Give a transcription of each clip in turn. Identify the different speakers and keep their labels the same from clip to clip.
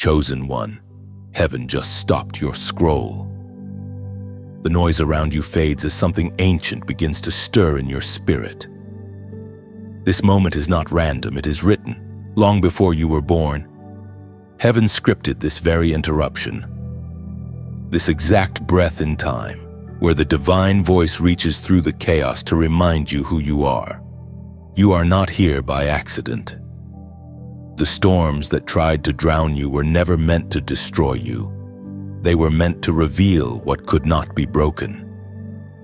Speaker 1: Chosen one, heaven just stopped your scroll. The noise around you fades as something ancient begins to stir in your spirit. This moment is not random, it is written, long before you were born. Heaven scripted this very interruption, this exact breath in time, where the divine voice reaches through the chaos to remind you who you are. You are not here by accident. The storms that tried to drown you were never meant to destroy you. They were meant to reveal what could not be broken.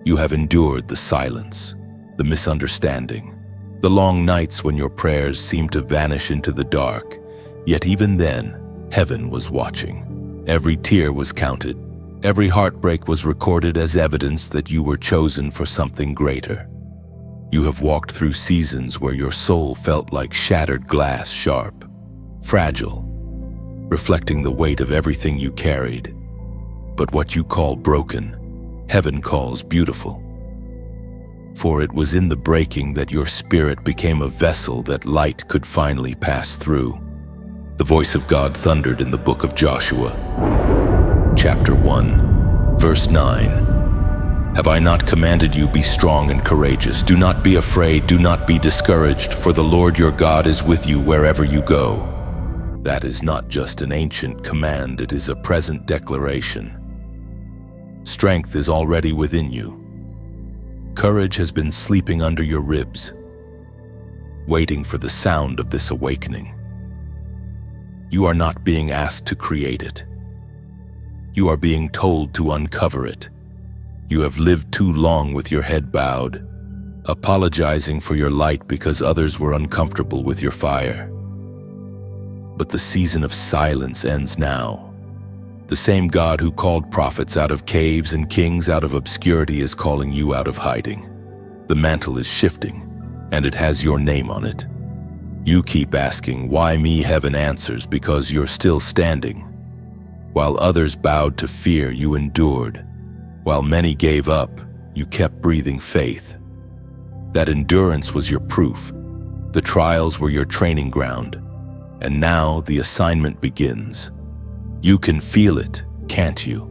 Speaker 1: You have endured the silence, the misunderstanding, the long nights when your prayers seemed to vanish into the dark. Yet even then, heaven was watching. Every tear was counted. Every heartbreak was recorded as evidence that you were chosen for something greater. You have walked through seasons where your soul felt like shattered glass, sharp, fragile, reflecting the weight of everything you carried. But what you call broken, heaven calls beautiful. For it was in the breaking that your spirit became a vessel that light could finally pass through. The voice of God thundered in the book of Joshua, chapter 1, verse 9. Have I not commanded you, be strong and courageous? Do not be afraid, do not be discouraged, for the Lord your God is with you wherever you go. That is not just an ancient command, it is a present declaration. Strength is already within you. Courage has been sleeping under your ribs, waiting for the sound of this awakening. You are not being asked to create it. You are being told to uncover it. You have lived too long with your head bowed, apologizing for your light because others were uncomfortable with your fire. But the season of silence ends now. The same God who called prophets out of caves and kings out of obscurity is calling you out of hiding. The mantle is shifting, and it has your name on it. You keep asking, why me? Heaven answers, because you're still standing. While others bowed to fear, you endured. While many gave up, you kept breathing faith. That endurance was your proof. The trials were your training ground. And now the assignment begins. You can feel it, can't you?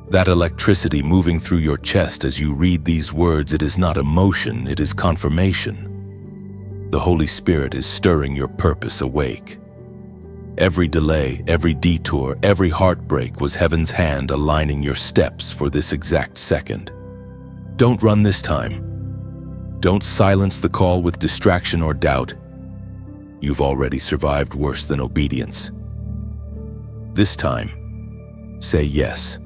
Speaker 1: That electricity moving through your chest as you read these words, it is not emotion, it is confirmation. The Holy Spirit is stirring your purpose awake. Every delay, every detour, every heartbreak was heaven's hand aligning your steps for this exact second. Don't run this time. Don't silence the call with distraction or doubt. You've already survived worse than obedience. This time, say yes,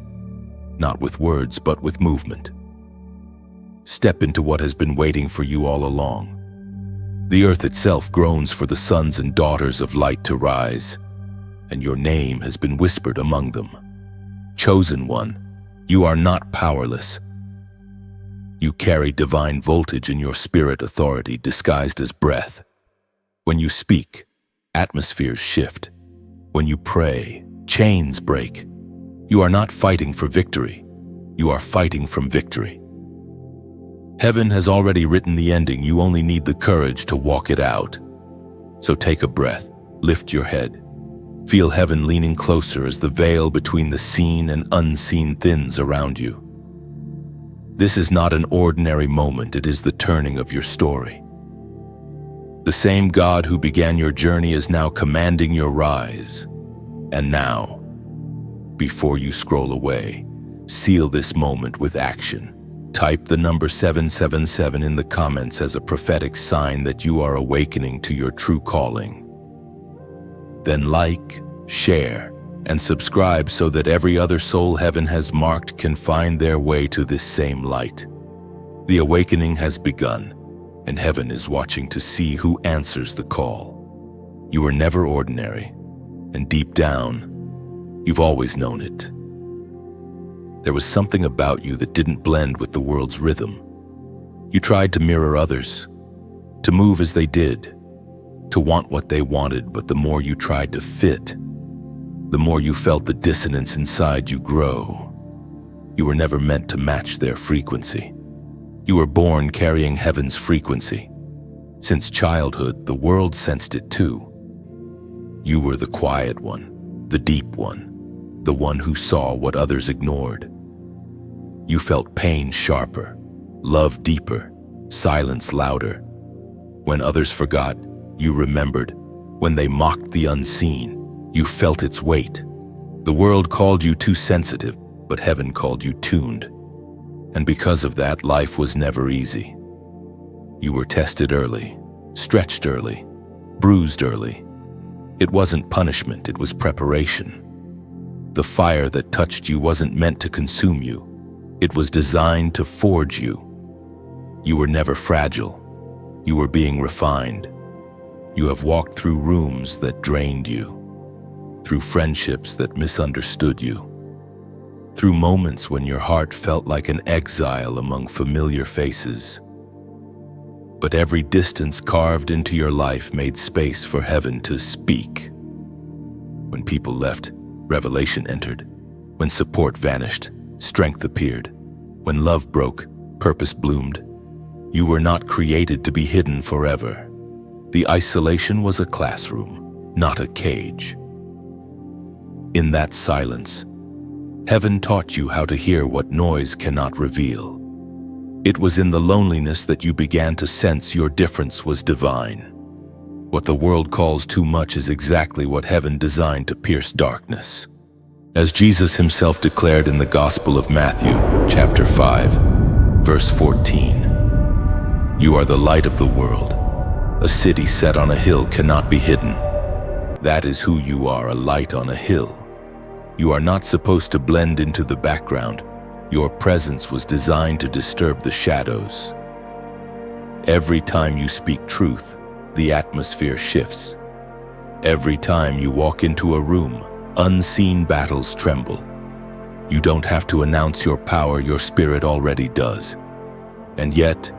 Speaker 1: not with words, but with movement. Step into what has been waiting for you all along. The earth itself groans for the sons and daughters of light to rise, and your name has been whispered among them. Chosen one, you are not powerless. You carry divine voltage in your spirit, authority disguised as breath. When you speak, atmospheres shift. When you pray, chains break. You are not fighting for victory. You are fighting from victory. Heaven has already written the ending. You only need the courage to walk it out. So take a breath, lift your head. Feel heaven leaning closer as the veil between the seen and unseen thins around you. This is not an ordinary moment. It is the turning of your story. The same God who began your journey is now commanding your rise. And now, before you scroll away, seal this moment with action. Type the number 777 in the comments as a prophetic sign that you are awakening to your true calling. Then like, share, and subscribe so that every other soul heaven has marked can find their way to this same light. The awakening has begun, and heaven is watching to see who answers the call. You were never ordinary, and deep down, you've always known it. There was something about you that didn't blend with the world's rhythm. You tried to mirror others, to move as they did, to want what they wanted, but the more you tried to fit, the more you felt the dissonance inside you grow. You were never meant to match their frequency. You were born carrying heaven's frequency. Since childhood, the world sensed it too. You were the quiet one, the deep one, the one who saw what others ignored. You felt pain sharper, love deeper, silence louder. When others forgot, you remembered. When they mocked the unseen, you felt its weight. The world called you too sensitive, but heaven called you tuned. And because of that, life was never easy. You were tested early, stretched early, bruised early. It wasn't punishment, it was preparation. The fire that touched you wasn't meant to consume you. It was designed to forge you. You were never fragile. You were being refined. You have walked through rooms that drained you, through friendships that misunderstood you, through moments when your heart felt like an exile among familiar faces. But every distance carved into your life made space for heaven to speak. When people left, revelation entered. When support vanished, strength appeared. When love broke, purpose bloomed. You were not created to be hidden forever. The isolation was a classroom, not a cage. In that silence, heaven taught you how to hear what noise cannot reveal. It was in the loneliness that you began to sense your difference was divine. What the world calls too much is exactly what heaven designed to pierce darkness. As Jesus himself declared in the Gospel of Matthew, chapter 5, verse 14, "You are the light of the world. A city set on a hill cannot be hidden." That is who you are, a light on a hill. You are not supposed to blend into the background. Your presence was designed to disturb the shadows. Every time you speak truth, the atmosphere shifts. Every time you walk into a room, unseen battles tremble. You don't have to announce your power, your spirit already does. And yet,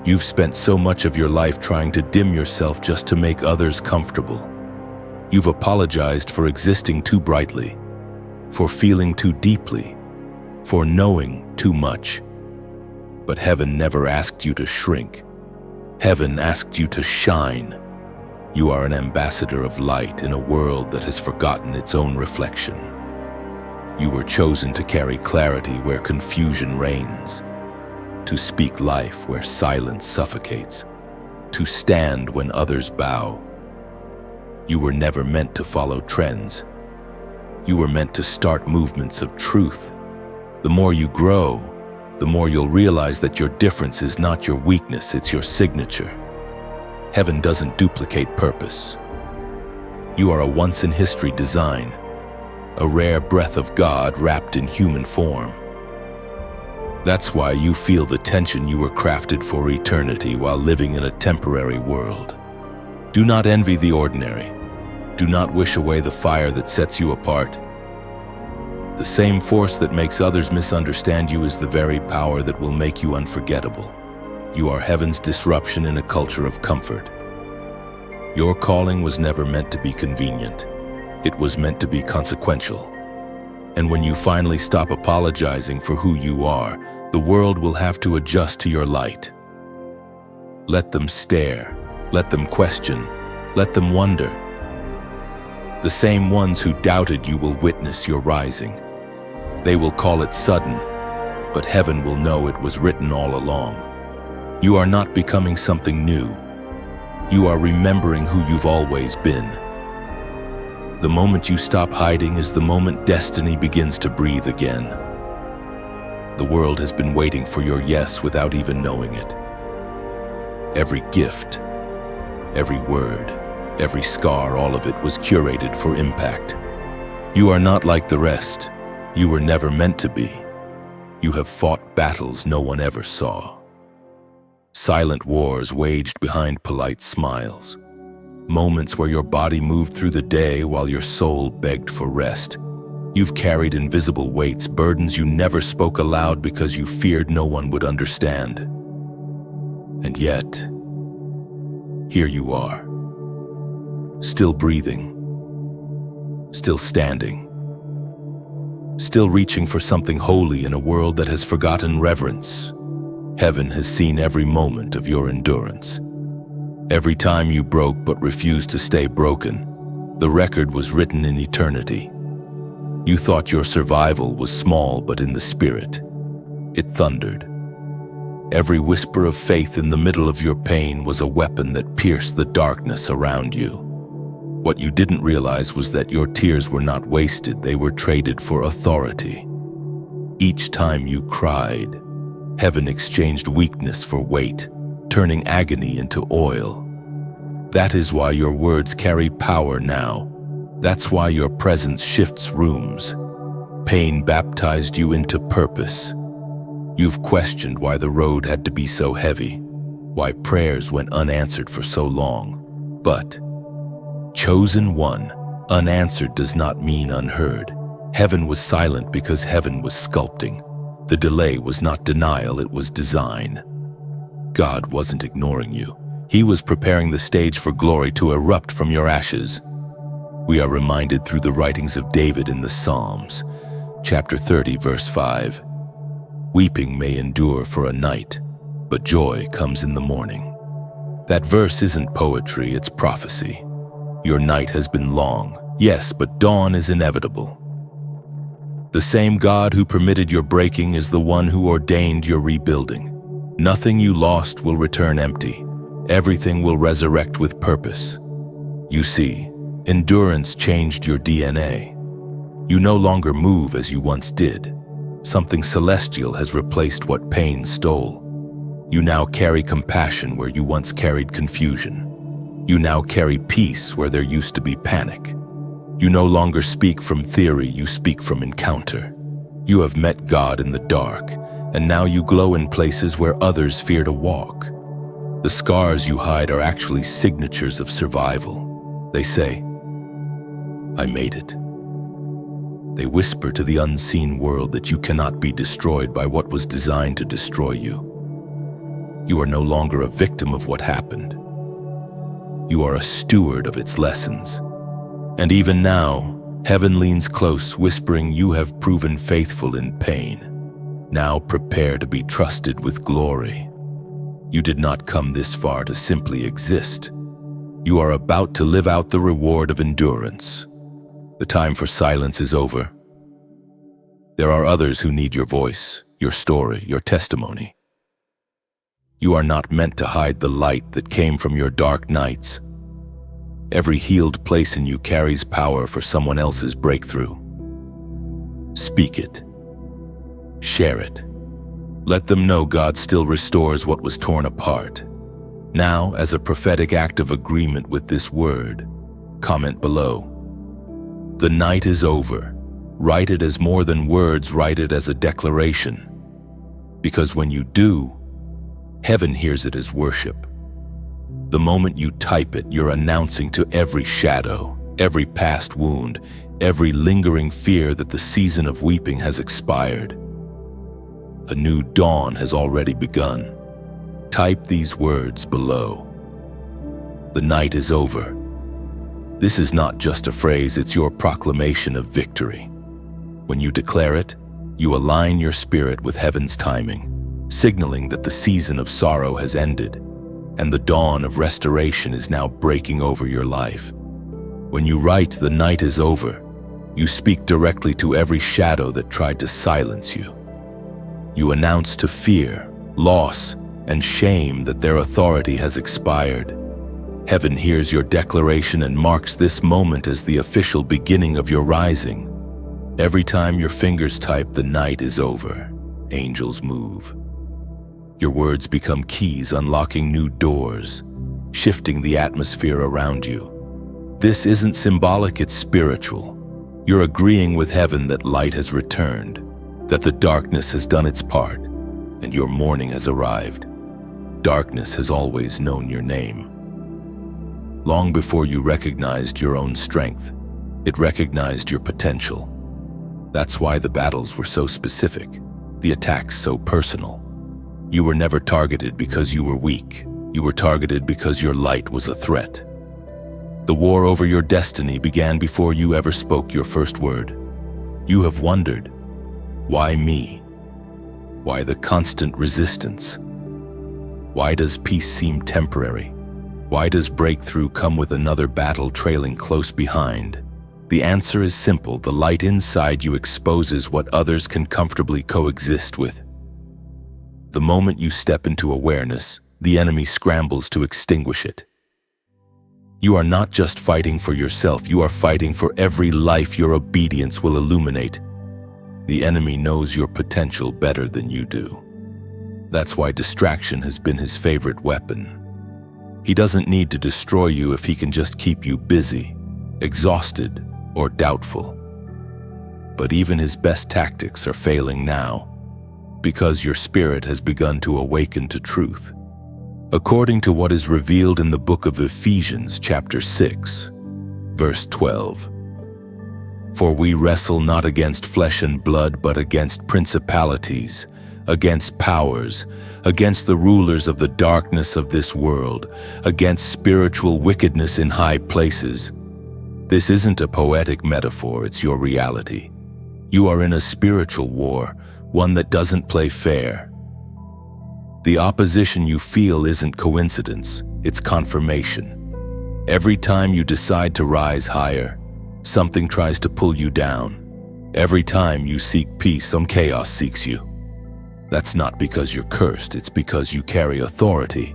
Speaker 1: you've spent so much of your life trying to dim yourself just to make others comfortable. You've apologized for existing too brightly, for feeling too deeply, for knowing too much. But heaven never asked you to shrink. Heaven asked you to shine. You are an ambassador of light in a world that has forgotten its own reflection. You were chosen to carry clarity where confusion reigns, to speak life where silence suffocates, to stand when others bow. You were never meant to follow trends. You were meant to start movements of truth. The more you grow, the more you'll realize that your difference is not your weakness, it's your signature. Heaven doesn't duplicate purpose. You are a once-in-history design, a rare breath of God wrapped in human form. That's why you feel the tension. You were crafted for eternity while living in a temporary world. Do not envy the ordinary. Do not wish away the fire that sets you apart. The same force that makes others misunderstand you is the very power that will make you unforgettable. You are heaven's disruption in a culture of comfort. Your calling was never meant to be convenient. It was meant to be consequential. And when you finally stop apologizing for who you are, the world will have to adjust to your light. Let them stare, let them question, let them wonder. The same ones who doubted you will witness your rising. They will call it sudden, but heaven will know it was written all along. You are not becoming something new. You are remembering who you've always been. The moment you stop hiding is the moment destiny begins to breathe again. The world has been waiting for your yes without even knowing it. Every gift, every word, every scar, all of it was curated for impact. You are not like the rest. You were never meant to be. You have fought battles no one ever saw. Silent wars waged behind polite smiles. Moments where your body moved through the day while your soul begged for rest. You've carried invisible weights, burdens you never spoke aloud because you feared no one would understand. And yet, here you are, still breathing, still standing, still reaching for something holy in a world that has forgotten reverence. Heaven has seen every moment of your endurance. Every time you broke but refused to stay broken, the record was written in eternity. You thought your survival was small, but in the spirit, it thundered. Every whisper of faith in the middle of your pain was a weapon that pierced the darkness around you. What you didn't realize was that your tears were not wasted, they were traded for authority. Each time you cried, heaven exchanged weakness for weight, turning agony into oil. That is why your words carry power now. That's why your presence shifts rooms. Pain baptized you into purpose. You've questioned why the road had to be so heavy, why prayers went unanswered for so long. But chosen one, unanswered does not mean unheard. Heaven was silent because heaven was sculpting. The delay was not denial, it was design. God wasn't ignoring you. He was preparing the stage for glory to erupt from your ashes. We are reminded through the writings of David in the Psalms, chapter 30, verse 5. Weeping may endure for a night, but joy comes in the morning. That verse isn't poetry, it's prophecy. Your night has been long, yes, but dawn is inevitable. The same God who permitted your breaking is the one who ordained your rebuilding. Nothing you lost will return empty. Everything will resurrect with purpose. You see, endurance changed your DNA. You no longer move as you once did. Something celestial has replaced what pain stole. You now carry compassion where you once carried confusion. You now carry peace where there used to be panic. You no longer speak from theory, you speak from encounter. You have met God in the dark, and now you glow in places where others fear to walk. The scars you hide are actually signatures of survival. They say, "I made it." They whisper to the unseen world that you cannot be destroyed by what was designed to destroy you. You are no longer a victim of what happened. You are a steward of its lessons. And even now, heaven leans close, whispering, "You have proven faithful in pain. Now prepare to be trusted with glory." You did not come this far to simply exist. You are about to live out the reward of endurance. The time for silence is over. There are others who need your voice, your story, your testimony. You are not meant to hide the light that came from your dark nights. Every healed place in you carries power for someone else's breakthrough. Speak it. Share it. Let them know God still restores what was torn apart. Now, as a prophetic act of agreement with this word, comment below. The night is over. Write it as more than words, write it as a declaration. Because when you do, heaven hears it as worship. The moment you type it, you're announcing to every shadow, every past wound, every lingering fear that the season of weeping has expired. A new dawn has already begun. Type these words below. The night is over. This is not just a phrase, it's your proclamation of victory. When you declare it, you align your spirit with heaven's timing, signaling that the season of sorrow has ended, and the dawn of restoration is now breaking over your life. When you write, "The night is over," you speak directly to every shadow that tried to silence you. You announce to fear, loss, and shame that their authority has expired. Heaven hears your declaration and marks this moment as the official beginning of your rising. Every time your fingers type, "The night is over," angels move. Your words become keys unlocking new doors, shifting the atmosphere around you. This isn't symbolic, it's spiritual. You're agreeing with heaven that light has returned, that the darkness has done its part, and your morning has arrived. Darkness has always known your name. Long before you recognized your own strength, it recognized your potential. That's why the battles were so specific, the attacks so personal. You were never targeted because you were weak. You were targeted because your light was a threat. The war over your destiny began before you ever spoke your first word. You have wondered, why me? Why the constant resistance? Why does peace seem temporary? Why does breakthrough come with another battle trailing close behind? The answer is simple. The light inside you exposes what others can comfortably coexist with. The moment you step into awareness, the enemy scrambles to extinguish it. You are not just fighting for yourself, you are fighting for every life your obedience will illuminate. The enemy knows your potential better than you do. That's why distraction has been his favorite weapon. He doesn't need to destroy you if he can just keep you busy, exhausted, or doubtful. But even his best tactics are failing now, because your spirit has begun to awaken to truth. According to what is revealed in the book of Ephesians, chapter 6, verse 12. For we wrestle not against flesh and blood, but against principalities, against powers, against the rulers of the darkness of this world, against spiritual wickedness in high places. This isn't a poetic metaphor, it's your reality. You are in a spiritual war, one that doesn't play fair. The opposition you feel isn't coincidence, it's confirmation. Every time you decide to rise higher, something tries to pull you down. Every time you seek peace, some chaos seeks you. That's not because you're cursed, it's because you carry authority.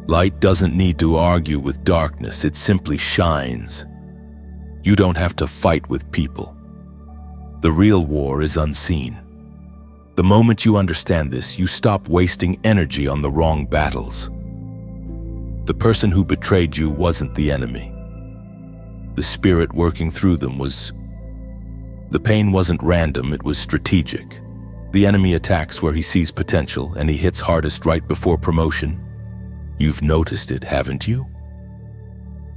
Speaker 1: Light doesn't need to argue with darkness, it simply shines. You don't have to fight with people. The real war is unseen. The moment you understand this, you stop wasting energy on the wrong battles. The person who betrayed you wasn't the enemy. The spirit working through them was. The pain wasn't random, it was strategic. The enemy attacks where he sees potential, and he hits hardest right before promotion. You've noticed it, haven't you?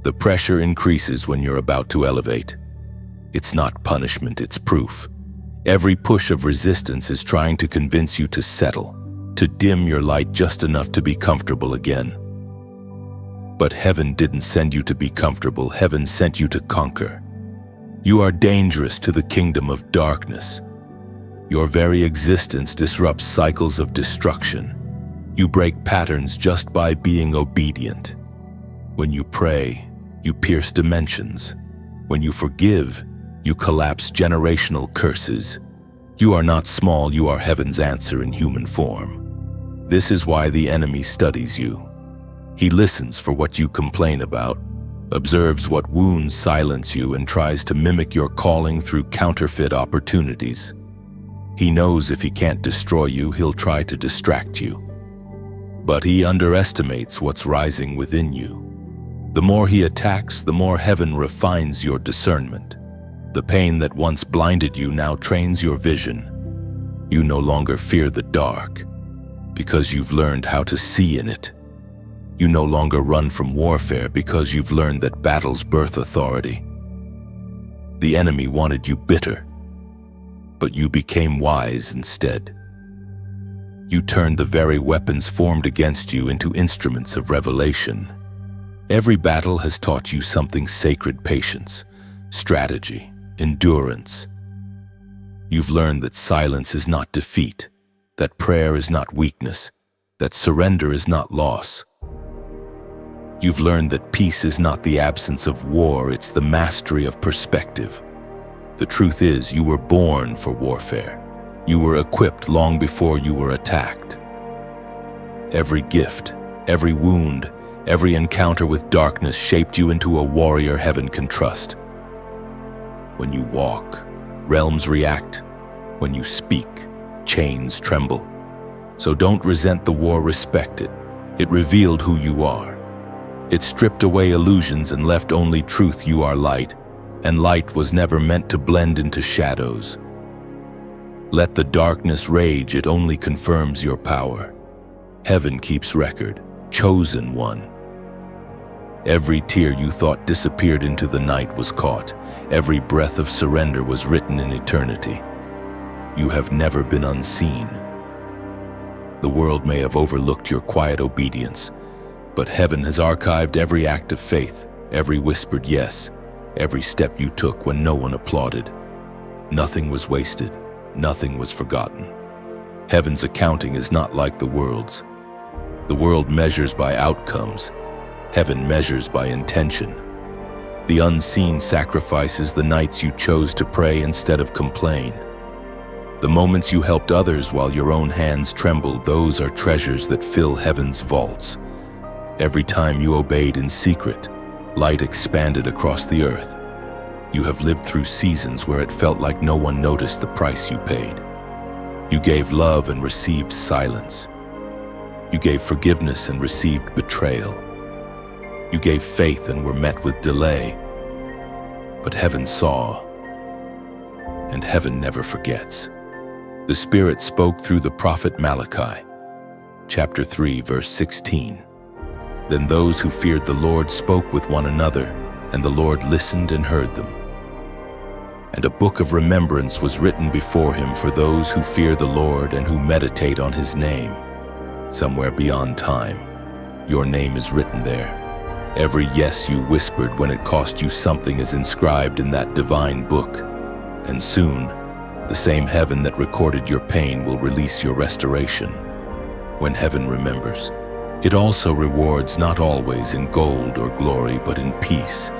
Speaker 1: The pressure increases when you're about to elevate. It's not punishment, it's proof. Every push of resistance is trying to convince you to settle, to dim your light just enough to be comfortable again. But heaven didn't send you to be comfortable, heaven sent you to conquer. You are dangerous to the kingdom of darkness. Your very existence disrupts cycles of destruction. You break patterns just by being obedient. When you pray, you pierce dimensions. When you forgive, you collapse generational curses. You are not small, you are heaven's answer in human form. This is why the enemy studies you. He listens for what you complain about, observes what wounds silence you, and tries to mimic your calling through counterfeit opportunities. He knows if he can't destroy you, he'll try to distract you. But he underestimates what's rising within you. The more he attacks, the more heaven refines your discernment. The pain that once blinded you now trains your vision. You no longer fear the dark, because you've learned how to see in it. You no longer run from warfare because you've learned that battles birth authority. The enemy wanted you bitter, but you became wise instead. You turned the very weapons formed against you into instruments of revelation. Every battle has taught you something sacred: patience, strategy, endurance. You've learned that silence is not defeat, that prayer is not weakness, that surrender is not loss. You've learned that peace is not the absence of war, it's the mastery of perspective. The truth is, you were born for warfare. You were equipped long before you were attacked. Every gift, every wound, every encounter with darkness shaped you into a warrior heaven can trust. When you walk, realms react. When you speak, chains tremble. So don't resent the war, respect it. It revealed who you are. It stripped away illusions and left only truth. You are light, and light was never meant to blend into shadows. Let the darkness rage, it only confirms your power. Heaven keeps record, chosen one. Every tear you thought disappeared into the night was caught. Every breath of surrender was written in eternity. You have never been unseen. The world may have overlooked your quiet obedience, but heaven has archived every act of faith, every whispered yes, every step you took when no one applauded. Nothing was wasted, nothing was forgotten. Heaven's accounting is not like the world's. The world measures by outcomes. Heaven measures by intention. The unseen sacrifices, the nights you chose to pray instead of complain. The moments you helped others while your own hands trembled, those are treasures that fill heaven's vaults. Every time you obeyed in secret, light expanded across the earth. You have lived through seasons where it felt like no one noticed the price you paid. You gave love and received silence. You gave forgiveness and received betrayal. You gave faith and were met with delay. But heaven saw, and heaven never forgets. The Spirit spoke through the prophet Malachi, chapter 3, verse 16. Then those who feared the Lord spoke with one another, and the Lord listened and heard them. And a book of remembrance was written before him for those who fear the Lord and who meditate on his name. Somewhere beyond time, your name is written there. Every yes you whispered when it cost you something is inscribed in that divine book. And soon, the same heaven that recorded your pain will release your restoration. When heaven remembers, it also rewards not always in gold or glory, but in peace,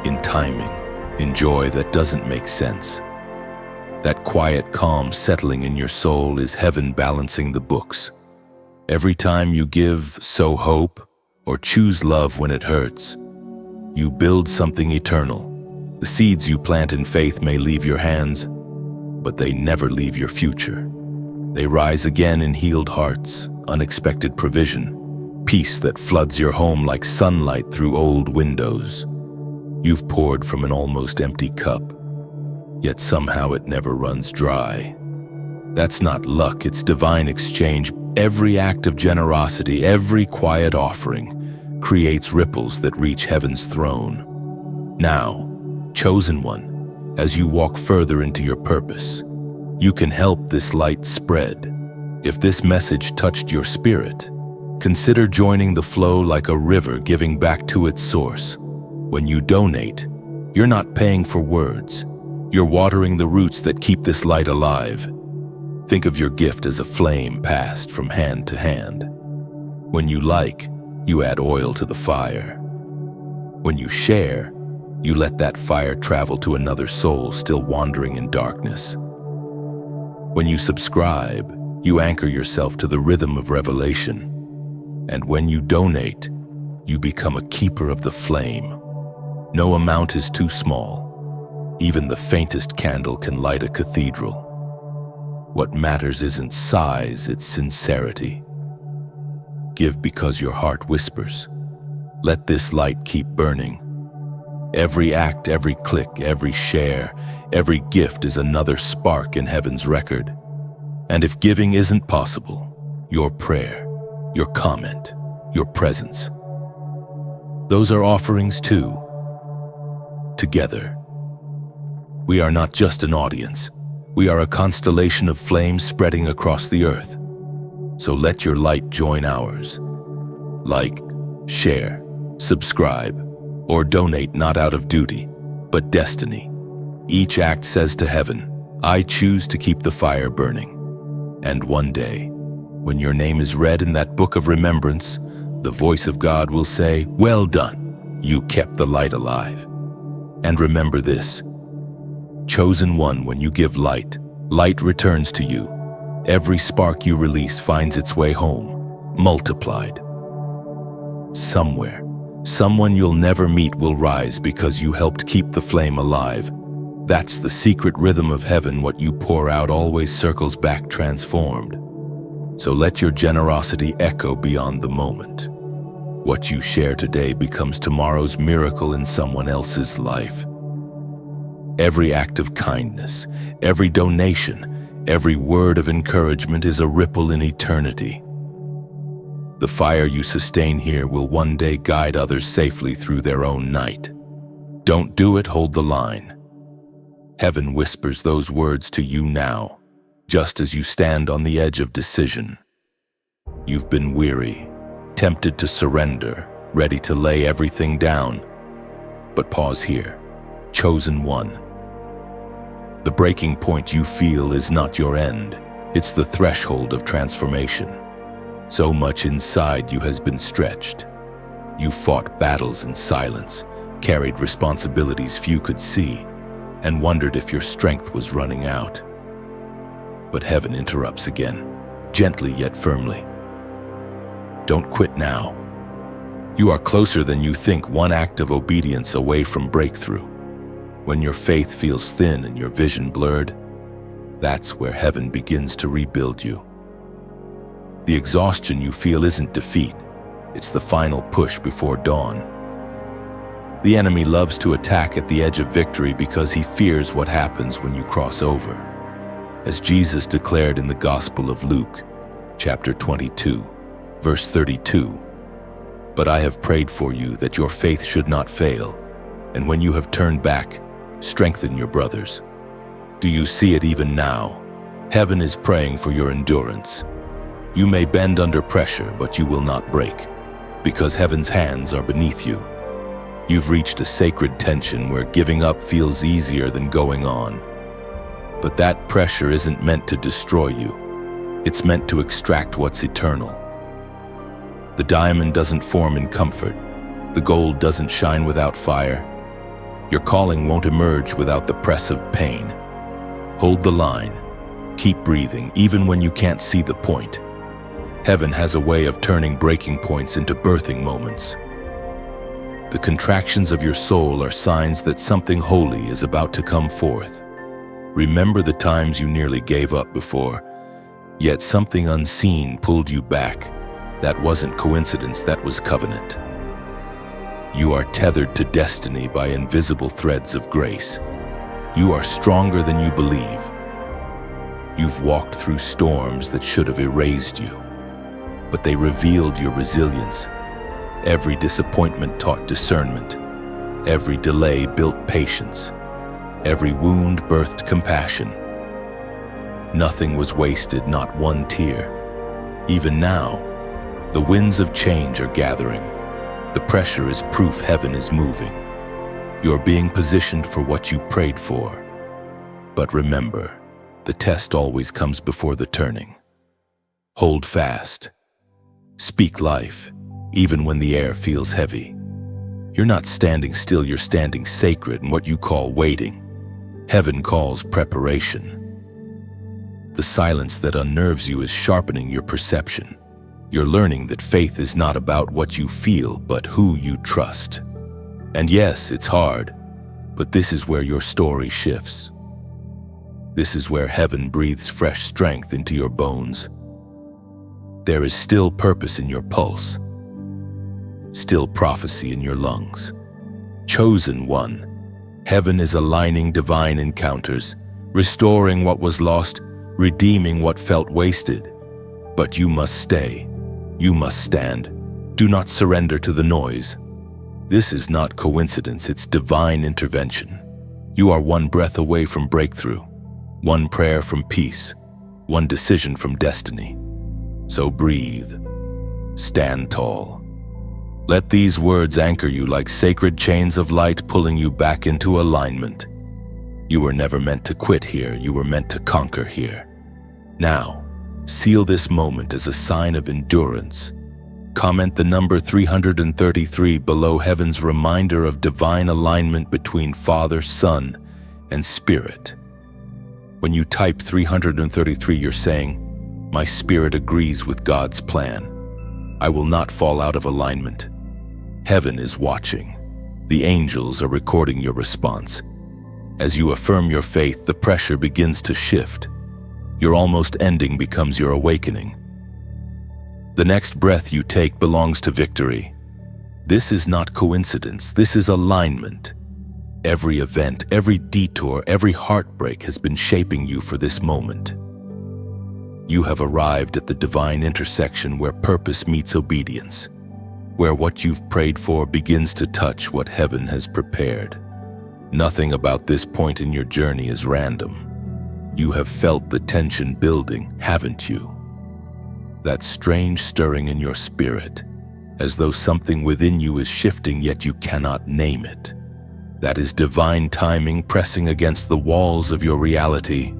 Speaker 1: in timing, in joy that doesn't make sense. That quiet calm settling in your soul is heaven balancing the books. Every time you give, sow hope, or choose love when it hurts, you build something eternal. The seeds you plant in faith may leave your hands, but they never leave your future. They rise again in healed hearts, unexpected provision, peace that floods your home like sunlight through old windows. You've poured from an almost empty cup, yet somehow it never runs dry. That's not luck, it's divine exchange. Every act of generosity, every quiet offering, creates ripples that reach heaven's throne. Now, chosen one, as you walk further into your purpose, you can help this light spread. If this message touched your spirit, consider joining the flow like a river giving back to its source. When you donate, you're not paying for words. You're watering the roots that keep this light alive. Think of your gift as a flame passed from hand to hand. When you like, you add oil to the fire. When you share, you let that fire travel to another soul still wandering in darkness. When you subscribe, you anchor yourself to the rhythm of revelation. And when you donate, you become a keeper of the flame. No amount is too small. Even the faintest candle can light a cathedral. What matters isn't size, it's sincerity. Give because your heart whispers. Let this light keep burning. Every act, every click, every share, every gift is another spark in heaven's record. And if giving isn't possible, your prayer, your comment, your presence, those are offerings too. Together, we are not just an audience. We are a constellation of flames spreading across the earth. So let your light join ours. Like, share, subscribe, or donate not out of duty, but destiny. Each act says to heaven, I choose to keep the fire burning. And one day, when your name is read in that book of remembrance, the voice of God will say, well done, you kept the light alive. And remember this, chosen one, when you give light, light returns to you. Every spark you release finds its way home, multiplied. Somewhere, someone you'll never meet will rise because you helped keep the flame alive. That's the secret rhythm of heaven. What you pour out always circles back transformed. So let your generosity echo beyond the moment. What you share today becomes tomorrow's miracle in someone else's life. Every act of kindness, every donation, every word of encouragement is a ripple in eternity. The fire you sustain here will one day guide others safely through their own night. Don't do it, hold the line. Heaven whispers those words to you now, just as you stand on the edge of decision. You've been weary, tempted to surrender, ready to lay everything down. But pause here, chosen one. The breaking point you feel is not your end, it's the threshold of transformation. So much inside you has been stretched. You fought battles in silence, carried responsibilities few could see, and wondered if your strength was running out. But heaven interrupts again, gently yet firmly. Don't quit now. You are closer than you think, one act of obedience away from breakthrough. When your faith feels thin and your vision blurred, that's where heaven begins to rebuild you. The exhaustion you feel isn't defeat, it's the final push before dawn. The enemy loves to attack at the edge of victory because he fears what happens when you cross over. As Jesus declared in the Gospel of Luke, chapter 22, verse 32, "But I have prayed for you that your faith should not fail, and when you have turned back, strengthen your brothers." Do you see it even now? Heaven is praying for your endurance. You may bend under pressure, but you will not break, because heaven's hands are beneath you. You've reached a sacred tension where giving up feels easier than going on. But that pressure isn't meant to destroy you. It's meant to extract what's eternal. The diamond doesn't form in comfort. The gold doesn't shine without fire. Your calling won't emerge without the press of pain. Hold the line. Keep breathing, even when you can't see the point. Heaven has a way of turning breaking points into birthing moments. The contractions of your soul are signs that something holy is about to come forth. Remember the times you nearly gave up before, yet something unseen pulled you back. That wasn't coincidence, that was covenant. You are tethered to destiny by invisible threads of grace. You are stronger than you believe. You've walked through storms that should have erased you, but they revealed your resilience. Every disappointment taught discernment. Every delay built patience. Every wound birthed compassion. Nothing was wasted, not one tear. Even now, the winds of change are gathering. The pressure is proof heaven is moving. You're being positioned for what you prayed for. But remember, the test always comes before the turning. Hold fast. Speak life, even when the air feels heavy. You're not standing still, you're standing sacred in what you call waiting. Heaven calls preparation. The silence that unnerves you is sharpening your perception. You're learning that faith is not about what you feel, but who you trust. And yes, it's hard, but this is where your story shifts. This is where heaven breathes fresh strength into your bones. There is still purpose in your pulse, still prophecy in your lungs. Chosen one, heaven is aligning divine encounters, restoring what was lost, redeeming what felt wasted. But you must stay. You must stand. Do not surrender to the noise. This is not coincidence, it's divine intervention. You are one breath away from breakthrough, one prayer from peace, one decision from destiny. So breathe. Stand tall. Let these words anchor you like sacred chains of light, pulling you back into alignment. You were never meant to quit here, you were meant to conquer here. Now, seal this moment as a sign of endurance. Comment the number 333 below, heaven's reminder of divine alignment between Father, Son, and Spirit. When you type 333, you're saying, "My spirit agrees with God's plan. I will not fall out of alignment." Heaven is watching. The angels are recording your response. As you affirm your faith, the pressure begins to shift. Your almost ending becomes your awakening. The next breath you take belongs to victory. This is not coincidence, this is alignment. Every event, every detour, every heartbreak has been shaping you for this moment. You have arrived at the divine intersection where purpose meets obedience, where what you've prayed for begins to touch what heaven has prepared. Nothing about this point in your journey is random. You have felt the tension building, haven't you? That strange stirring in your spirit, as though something within you is shifting yet you cannot name it. That is divine timing pressing against the walls of your reality.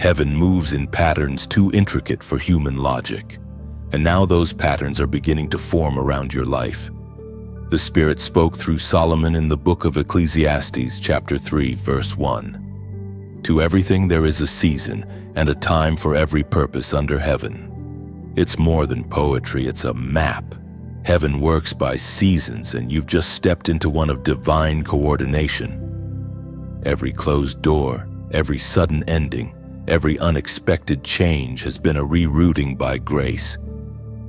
Speaker 1: Heaven moves in patterns too intricate for human logic, and now those patterns are beginning to form around your life. The Spirit spoke through Solomon in the book of Ecclesiastes, chapter 3, verse 1. To everything there is a season and a time for every purpose under heaven. It's more than poetry, it's a map. Heaven works by seasons, and you've just stepped into one of divine coordination. Every closed door, every sudden ending, every unexpected change has been a rerouting by grace.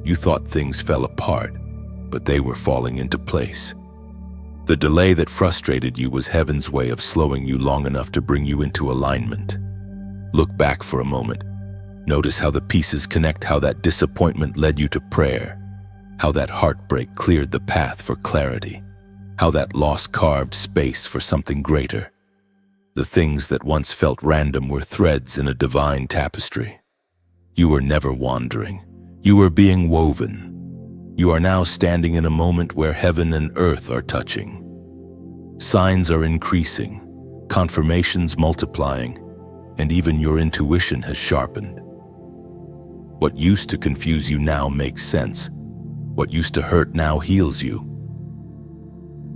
Speaker 1: You thought things fell apart, but they were falling into place. The delay that frustrated you was heaven's way of slowing you long enough to bring you into alignment. Look back for a moment. Notice how the pieces connect, how that disappointment led you to prayer, how that heartbreak cleared the path for clarity, how that loss carved space for something greater. The things that once felt random were threads in a divine tapestry. You were never wandering. You were being woven. You are now standing in a moment where heaven and earth are touching. Signs are increasing, confirmations multiplying, and even your intuition has sharpened. What used to confuse you now makes sense. What used to hurt now heals you.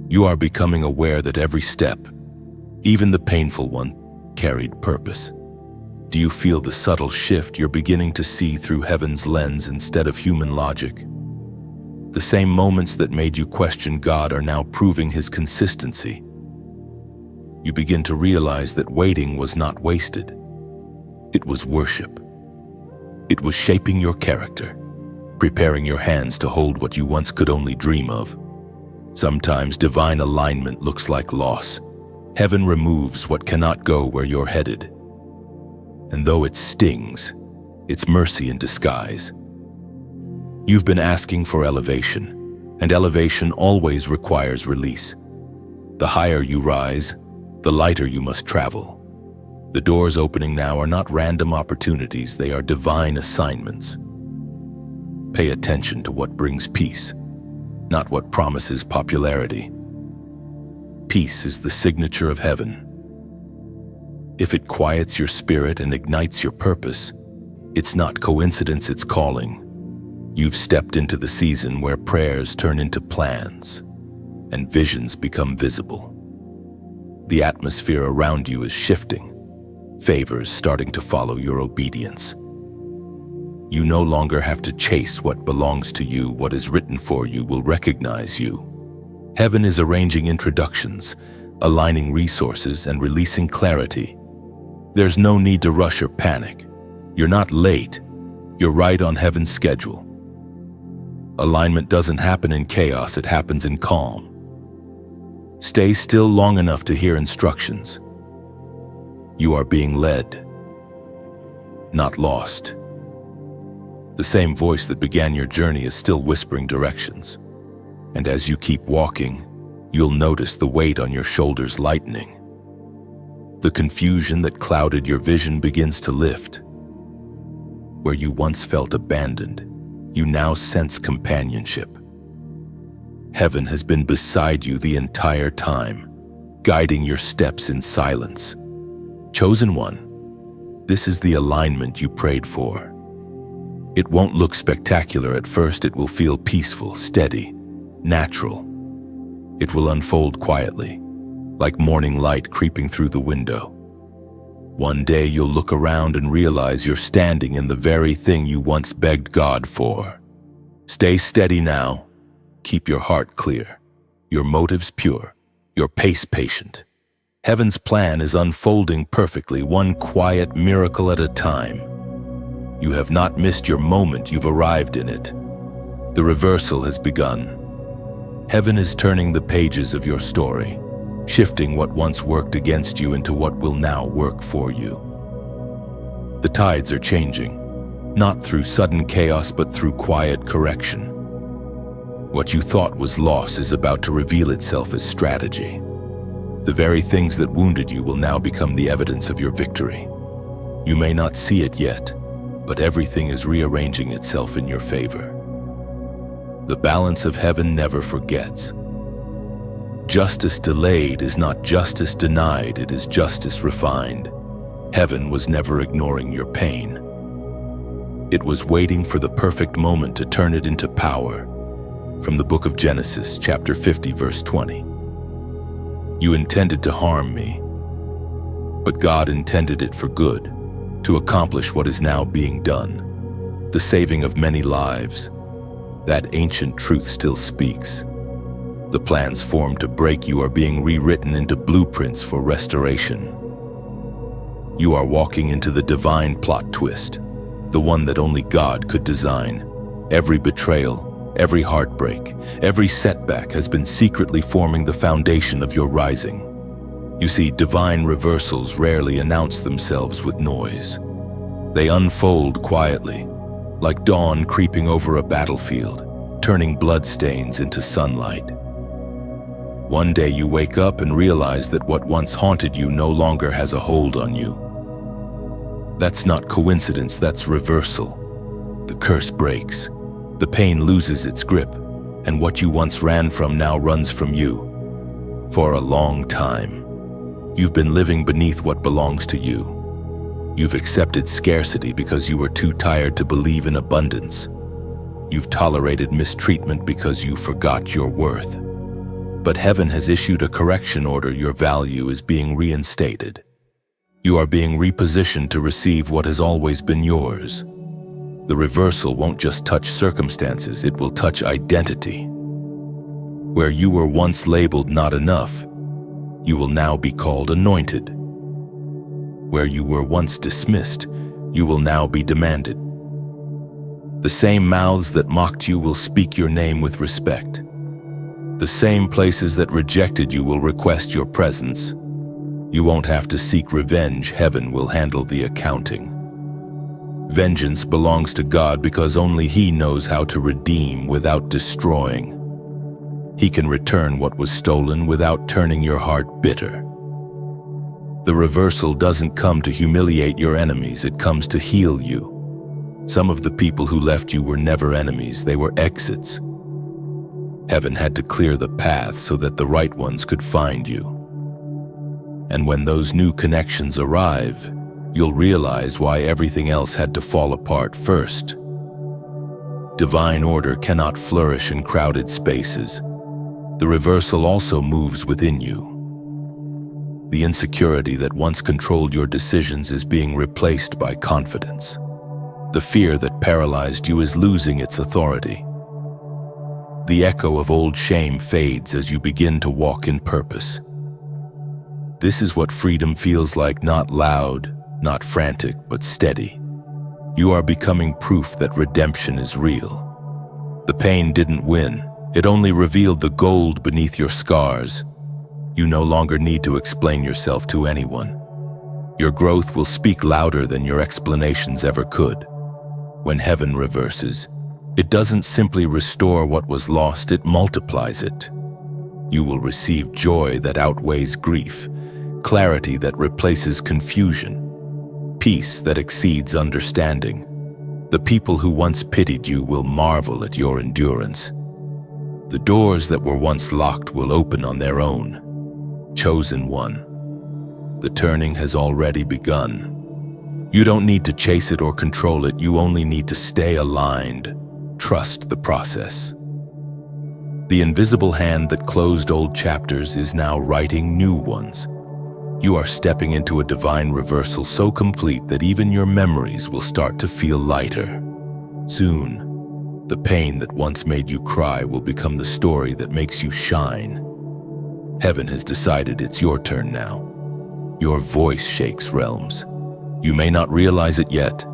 Speaker 1: You are becoming aware that every step, even the painful one, carried purpose. Do you feel the subtle shift? You're beginning to see through heaven's lens instead of human logic. The same moments that made you question God are now proving His consistency. You begin to realize that waiting was not wasted. It was worship. It was shaping your character, preparing your hands to hold what you once could only dream of. Sometimes divine alignment looks like loss. Heaven removes what cannot go where you're headed. And though it stings, it's mercy in disguise. You've been asking for elevation, and elevation always requires release. The higher you rise, the lighter you must travel. The doors opening now are not random opportunities, they are divine assignments. Pay attention to what brings peace, not what promises popularity. Peace is the signature of heaven. If it quiets your spirit and ignites your purpose, it's not coincidence, it's calling. You've stepped into the season where prayers turn into plans and visions become visible. The atmosphere around you is shifting, favors starting to follow your obedience. You no longer have to chase what belongs to you. What is written for you will recognize you. Heaven is arranging introductions, aligning resources, and releasing clarity. There's no need to rush or panic. You're not late. You're right on heaven's schedule. Alignment doesn't happen in chaos, it happens in calm. Stay still long enough to hear instructions. You are being led, not lost. The same voice that began your journey is still whispering directions. And as you keep walking, you'll notice the weight on your shoulders lightening. The confusion that clouded your vision begins to lift. Where you once felt abandoned, you now sense companionship. Heaven has been beside you the entire time, guiding your steps in silence. Chosen one, this is the alignment you prayed for. It won't look spectacular at first, it will feel peaceful, steady, natural. It will unfold quietly, like morning light creeping through the window. One day you'll look around and realize you're standing in the very thing you once begged God for. Stay steady now. Keep your heart clear, your motives pure, your pace patient. Heaven's plan is unfolding perfectly, one quiet miracle at a time. You have not missed your moment, you've arrived in it. The reversal has begun. Heaven is turning the pages of your story, shifting what once worked against you into what will now work for you. The tides are changing, not through sudden chaos but through quiet correction. What you thought was loss is about to reveal itself as strategy. The very things that wounded you will now become the evidence of your victory. You may not see it yet, but everything is rearranging itself in your favor. The balance of heaven never forgets. Justice delayed is not justice denied, it is justice refined. Heaven was never ignoring your pain. It was waiting for the perfect moment to turn it into power. From the book of Genesis, chapter 50, verse 20. You intended to harm me, but God intended it for good, to accomplish what is now being done, the saving of many lives. That ancient truth still speaks. The plans formed to break you are being rewritten into blueprints for restoration. You are walking into the divine plot twist, the one that only God could design. Every betrayal, every heartbreak, every setback has been secretly forming the foundation of your rising. You see, divine reversals rarely announce themselves with noise. They unfold quietly, like dawn creeping over a battlefield, turning bloodstains into sunlight. One day you wake up and realize that what once haunted you no longer has a hold on you. That's not coincidence, that's reversal. The curse breaks, the pain loses its grip, and what you once ran from now runs from you. For a long time, you've been living beneath what belongs to you. You've accepted scarcity because you were too tired to believe in abundance. You've tolerated mistreatment because you forgot your worth. But heaven has issued a correction order. Your value is being reinstated. You are being repositioned to receive what has always been yours. The reversal won't just touch circumstances, it will touch identity. Where you were once labeled not enough, you will now be called anointed. Where you were once dismissed, you will now be demanded. The same mouths that mocked you will speak your name with respect. The same places that rejected you will request your presence. You won't have to seek revenge, heaven will handle the accounting. Vengeance belongs to God because only He knows how to redeem without destroying. He can return what was stolen without turning your heart bitter. The reversal doesn't come to humiliate your enemies, it comes to heal you. Some of the people who left you were never enemies, they were exits. Heaven had to clear the path so that the right ones could find you. And when those new connections arrive, you'll realize why everything else had to fall apart first. Divine order cannot flourish in crowded spaces. The reversal also moves within you. The insecurity that once controlled your decisions is being replaced by confidence. The fear that paralyzed you is losing its authority. The echo of old shame fades as you begin to walk in purpose. This is what freedom feels like, not loud, not frantic, but steady. You are becoming proof that redemption is real. The pain didn't win, it only revealed the gold beneath your scars. You no longer need to explain yourself to anyone. Your growth will speak louder than your explanations ever could. When heaven reverses, it doesn't simply restore what was lost, it multiplies it. You will receive joy that outweighs grief, clarity that replaces confusion, peace that exceeds understanding. The people who once pitied you will marvel at your endurance. The doors that were once locked will open on their own. Chosen one, the turning has already begun. You don't need to chase it or control it, you only need to stay aligned. Trust the process. The invisible hand that closed old chapters is now writing new ones. You are stepping into a divine reversal so complete that even your memories will start to feel lighter. Soon, the pain that once made you cry will become the story that makes you shine. Heaven has decided it's your turn now. Your voice shakes realms. You may not realize it yet,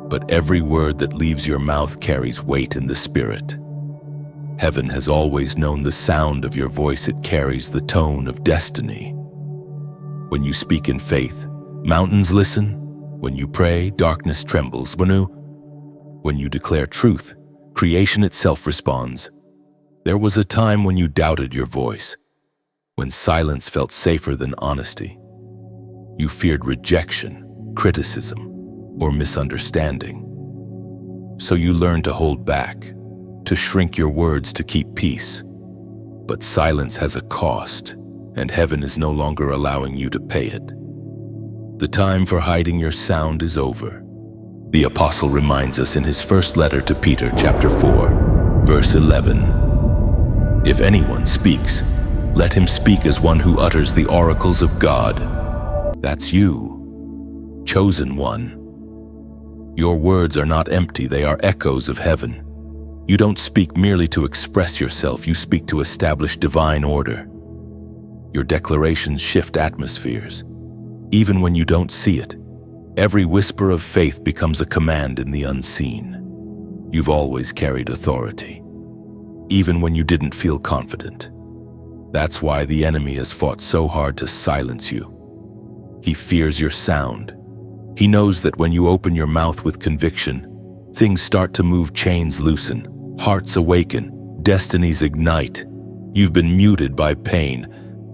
Speaker 1: but every word that leaves your mouth carries weight in the spirit. Heaven has always known the sound of your voice, it carries the tone of destiny. When you speak in faith, mountains listen. When you pray, darkness trembles. When you declare truth, creation itself responds. There was a time when you doubted your voice, when silence felt safer than honesty. You feared rejection, criticism, or misunderstanding. So you learned to hold back, to shrink your words to keep peace. But silence has a cost, and heaven is no longer allowing you to pay it. The time for hiding your sound is over. The apostle reminds us in his first letter to Peter, chapter 4, verse 11. If anyone speaks, let him speak as one who utters the oracles of God. That's you, chosen one. Your words are not empty, they are echoes of heaven. You don't speak merely to express yourself, you speak to establish divine order. Your declarations shift atmospheres. Even when you don't see it, every whisper of faith becomes a command in the unseen. You've always carried authority, even when you didn't feel confident. That's why the enemy has fought so hard to silence you. He fears your sound. He knows that when you open your mouth with conviction, things start to move, chains loosen, hearts awaken, destinies ignite. You've been muted by pain,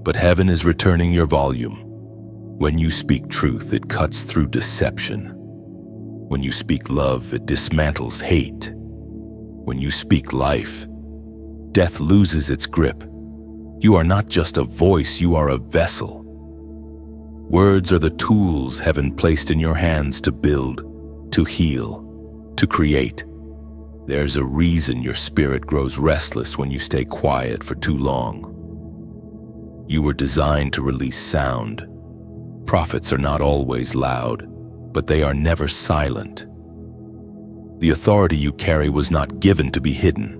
Speaker 1: but heaven is returning your volume. When you speak truth, it cuts through deception. When you speak love, it dismantles hate. When you speak life, death loses its grip. You are not just a voice, you are a vessel. Words are the tools heaven placed in your hands to build, to heal, to create. There's a reason your spirit grows restless when you stay quiet for too long. You were designed to release sound. Prophets are not always loud, but they are never silent. The authority you carry was not given to be hidden.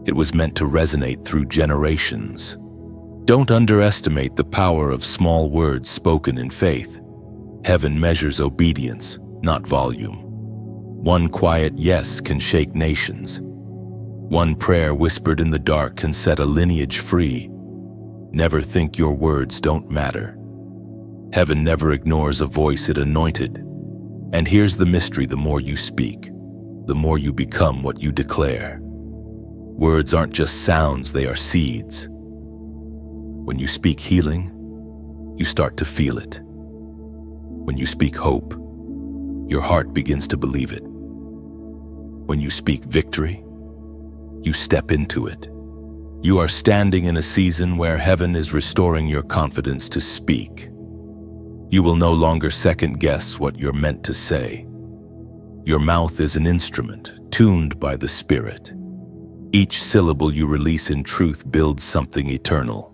Speaker 1: It was meant to resonate through generations. Don't underestimate the power of small words spoken in faith. Heaven measures obedience, not volume. One quiet yes can shake nations. One prayer whispered in the dark can set a lineage free. Never think your words don't matter. Heaven never ignores a voice it anointed. And here's the mystery: the more you speak, the more you become what you declare. Words aren't just sounds, they are seeds. When you speak healing, you start to feel it. When you speak hope, your heart begins to believe it. When you speak victory, you step into it. You are standing in a season where heaven is restoring your confidence to speak. You will no longer second-guess what you're meant to say. Your mouth is an instrument, tuned by the Spirit. Each syllable you release in truth builds something eternal.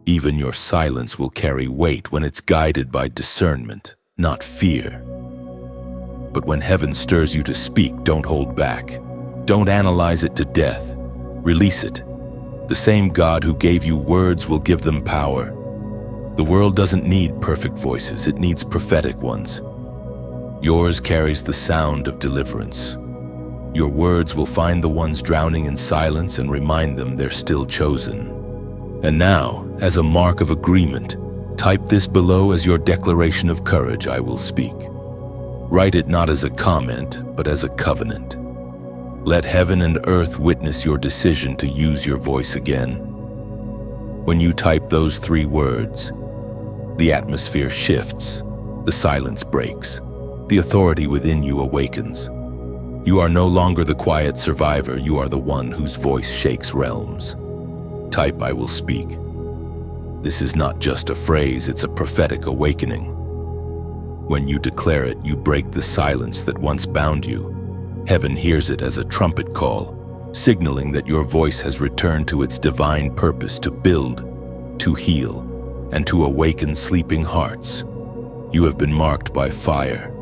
Speaker 1: Even your silence will carry weight when it's guided by discernment, not fear. But when heaven stirs you to speak, don't hold back. Don't analyze it to death. Release it. The same God who gave you words will give them power. The world doesn't need perfect voices, it needs prophetic ones. Yours carries the sound of deliverance. Your words will find the ones drowning in silence and remind them they're still chosen. And now, as a mark of agreement, type this below as your declaration of courage: I will speak. Write it not as a comment, but as a covenant. Let heaven and earth witness your decision to use your voice again. When you type those 3 words, the atmosphere shifts, the silence breaks, the authority within you awakens. You are no longer the quiet survivor, you are the one whose voice shakes realms. Type I will speak. This is not just a phrase, it's a prophetic awakening. When you declare it, you break the silence that once bound you. Heaven hears it as a trumpet call, signaling that your voice has returned to its divine purpose to build, to heal, and to awaken sleeping hearts. You have been marked by fire,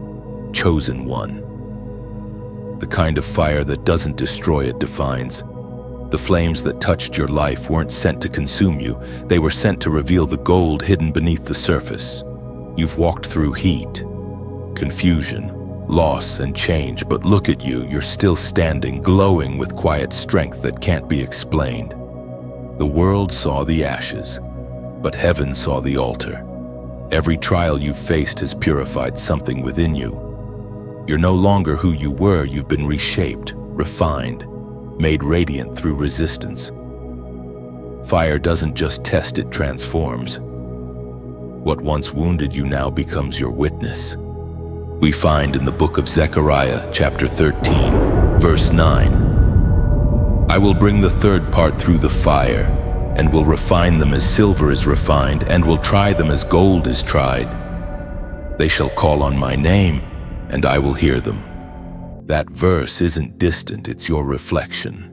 Speaker 1: chosen one. The kind of fire that doesn't destroy, it defines. The flames that touched your life weren't sent to consume you, they were sent to reveal the gold hidden beneath the surface. You've walked through heat, confusion, loss, and change, but look at you, you're still standing, glowing with quiet strength that can't be explained. The world saw the ashes, but heaven saw the altar. Every trial you've faced has purified something within you. You're no longer who you were, you've been reshaped, refined, made radiant through resistance. Fire doesn't just test, it transforms. What once wounded you now becomes your witness. We find in the book of Zechariah, chapter 13, verse 9, I will bring the third part through the fire, and will refine them as silver is refined, and will try them as gold is tried. They shall call on my name, and I will hear them. That verse isn't distant, it's your reflection.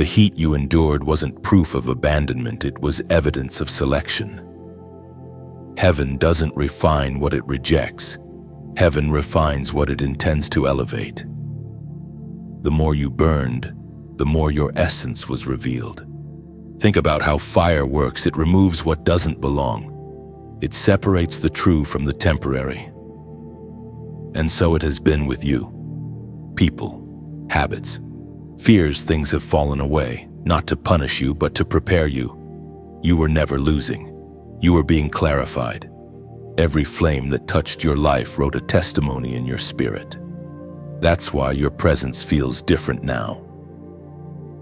Speaker 1: The heat you endured wasn't proof of abandonment, it was evidence of selection. Heaven doesn't refine what it rejects. Heaven refines what it intends to elevate. The more you burned, the more your essence was revealed. Think about how fire works. It removes what doesn't belong. It separates the true from the temporary. And so it has been with you. People, habits, fears. Things have fallen away, not to punish you, but to prepare you. You were never losing. You were being clarified. Every flame that touched your life wrote a testimony in your spirit. That's why your presence feels different now.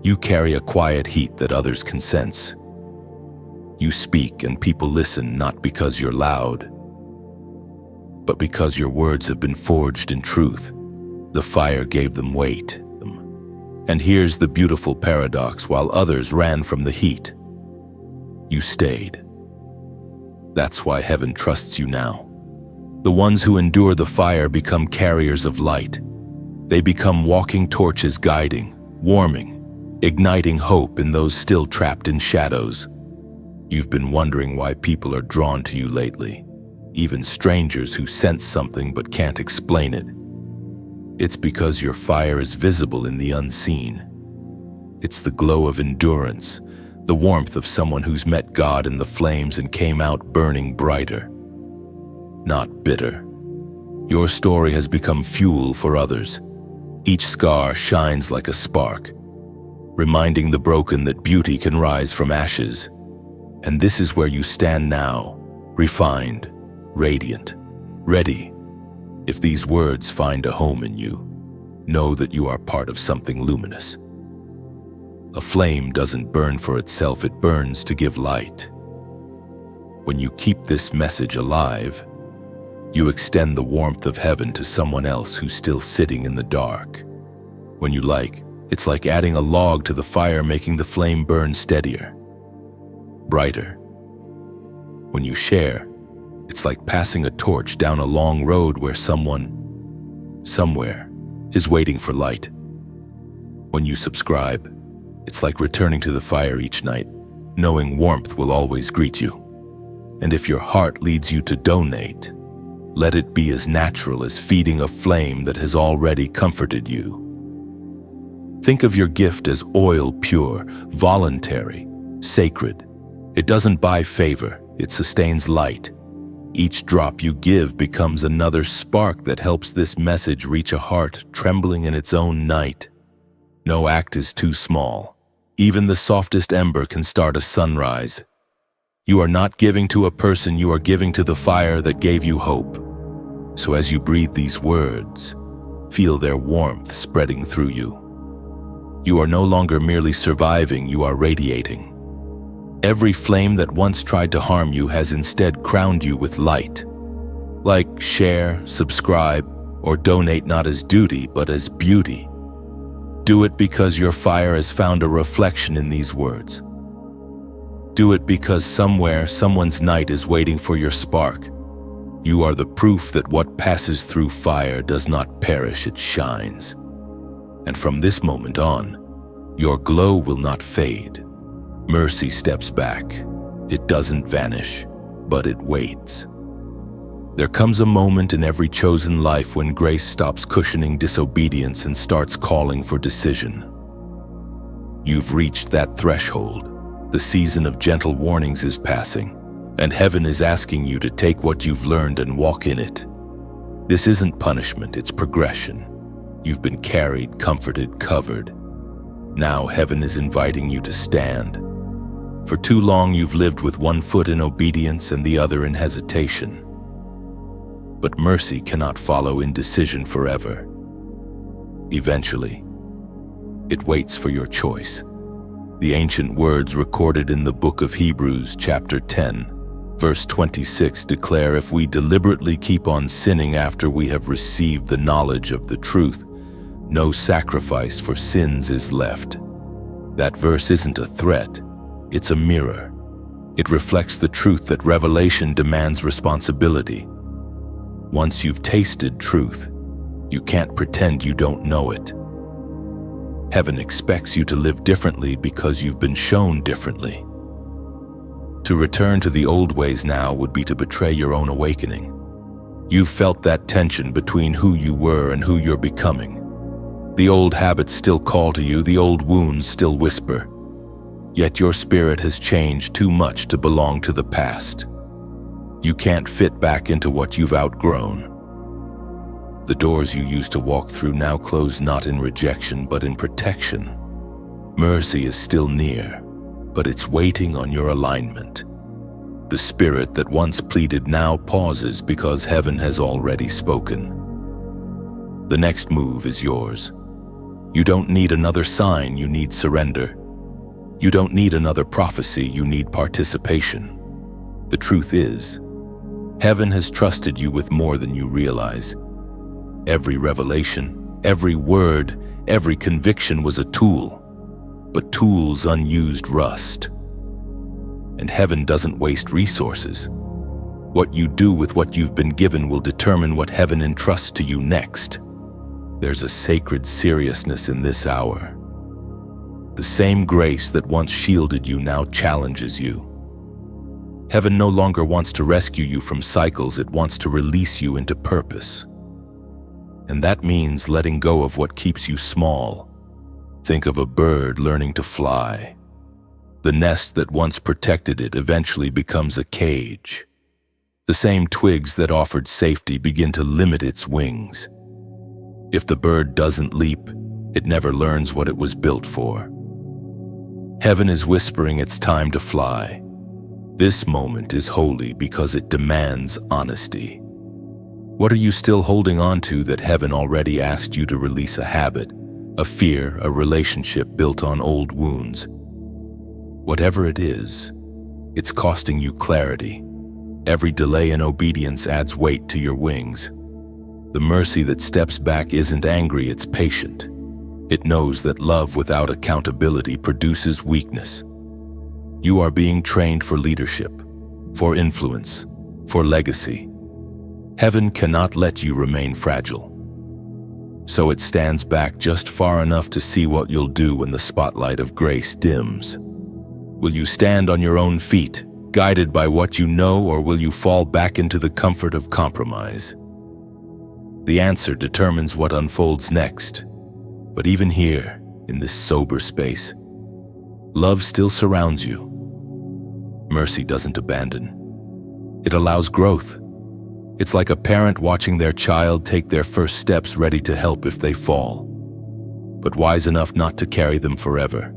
Speaker 1: You carry a quiet heat that others can sense. You speak and people listen, not because you're loud, but because your words have been forged in truth. The fire gave them weight. And here's the beautiful paradox: while others ran from the heat, you stayed. That's why heaven trusts you now. The ones who endure the fire become carriers of light. They become walking torches, guiding, warming, igniting hope in those still trapped in shadows. You've been wondering why people are drawn to you lately, even strangers who sense something but can't explain it. It's because your fire is visible in the unseen. It's the glow of endurance, the warmth of someone who's met God in the flames and came out burning brighter, not bitter. Your story has become fuel for others. Each scar shines like a spark, reminding the broken that beauty can rise from ashes. And this is where you stand now, refined, radiant, ready. If these words find a home in you, know that you are part of something luminous. A flame doesn't burn for itself, it burns to give light. When you keep this message alive, you extend the warmth of heaven to someone else who's still sitting in the dark. When you it's like adding a log to the fire, making the flame burn steadier, brighter. When you share, it's like passing a torch down a long road where someone, somewhere, is waiting for light. When you subscribe, it's like returning to the fire each night, knowing warmth will always greet you. And if your heart leads you to donate, let it be as natural as feeding a flame that has already comforted you. Think of your gift as oil, pure, voluntary, sacred. It doesn't buy favor, it sustains light. Each drop you give becomes another spark that helps this message reach a heart trembling in its own night. No act is too small. Even the softest ember can start a sunrise. You are not giving to a person, you are giving to the fire that gave you hope. So as you breathe these words, feel their warmth spreading through you. You are no longer merely surviving, you are radiating. Every flame that once tried to harm you has instead crowned you with light. Like, share, subscribe, or donate not as duty, but as beauty. Do it because your fire has found a reflection in these words. Do it because somewhere, someone's night is waiting for your spark. You are the proof that what passes through fire does not perish, it shines. And from this moment on, your glow will not fade. Mercy steps back. It doesn't vanish, but it waits. There comes a moment in every chosen life when grace stops cushioning disobedience and starts calling for decision. You've reached that threshold. The season of gentle warnings is passing, and heaven is asking you to take what you've learned and walk in it. This isn't punishment, it's progression. You've been carried, comforted, covered. Now heaven is inviting you to stand. For too long you've lived with one foot in obedience and the other in hesitation. But mercy cannot follow indecision forever. Eventually, it waits for your choice. The ancient words recorded in the book of Hebrews, chapter 10, verse 26 declare, if we deliberately keep on sinning after we have received the knowledge of the truth, no sacrifice for sins is left. That verse isn't a threat, it's a mirror. It reflects the truth that revelation demands responsibility. Once you've tasted truth, you can't pretend you don't know it. Heaven expects you to live differently because you've been shown differently. To return to the old ways now would be to betray your own awakening. You've felt that tension between who you were and who you're becoming. The old habits still call to you, the old wounds still whisper. Yet your spirit has changed too much to belong to the past. You can't fit back into what you've outgrown. The doors you used to walk through now close not in rejection but in protection. Mercy is still near, but it's waiting on your alignment. The spirit that once pleaded now pauses because heaven has already spoken. The next move is yours. You don't need another sign, you need surrender. You don't need another prophecy, you need participation. The truth is, heaven has trusted you with more than you realize. Every revelation, every word, every conviction was a tool, but tools unused rust. And heaven doesn't waste resources. What you do with what you've been given will determine what heaven entrusts to you next. There's a sacred seriousness in this hour. The same grace that once shielded you now challenges you. Heaven no longer wants to rescue you from cycles, it wants to release you into purpose. And that means letting go of what keeps you small. Think of a bird learning to fly. The nest that once protected it eventually becomes a cage. The same twigs that offered safety begin to limit its wings. If the bird doesn't leap, it never learns what it was built for. Heaven is whispering it's time to fly. This moment is holy because it demands honesty. What are you still holding on to that heaven already asked you to release? A habit, a fear, a relationship built on old wounds. Whatever it is, it's costing you clarity. Every delay in obedience adds weight to your wings. The mercy that steps back isn't angry, it's patient. It knows that love without accountability produces weakness. You are being trained for leadership, for influence, for legacy. Heaven cannot let you remain fragile. So it stands back just far enough to see what you'll do when the spotlight of grace dims. Will you stand on your own feet, guided by what you know, or will you fall back into the comfort of compromise? The answer determines what unfolds next. But even here, in this sober space, love still surrounds you. Mercy doesn't abandon. It allows growth. It's like a parent watching their child take their first steps, ready to help if they fall, but wise enough not to carry them forever.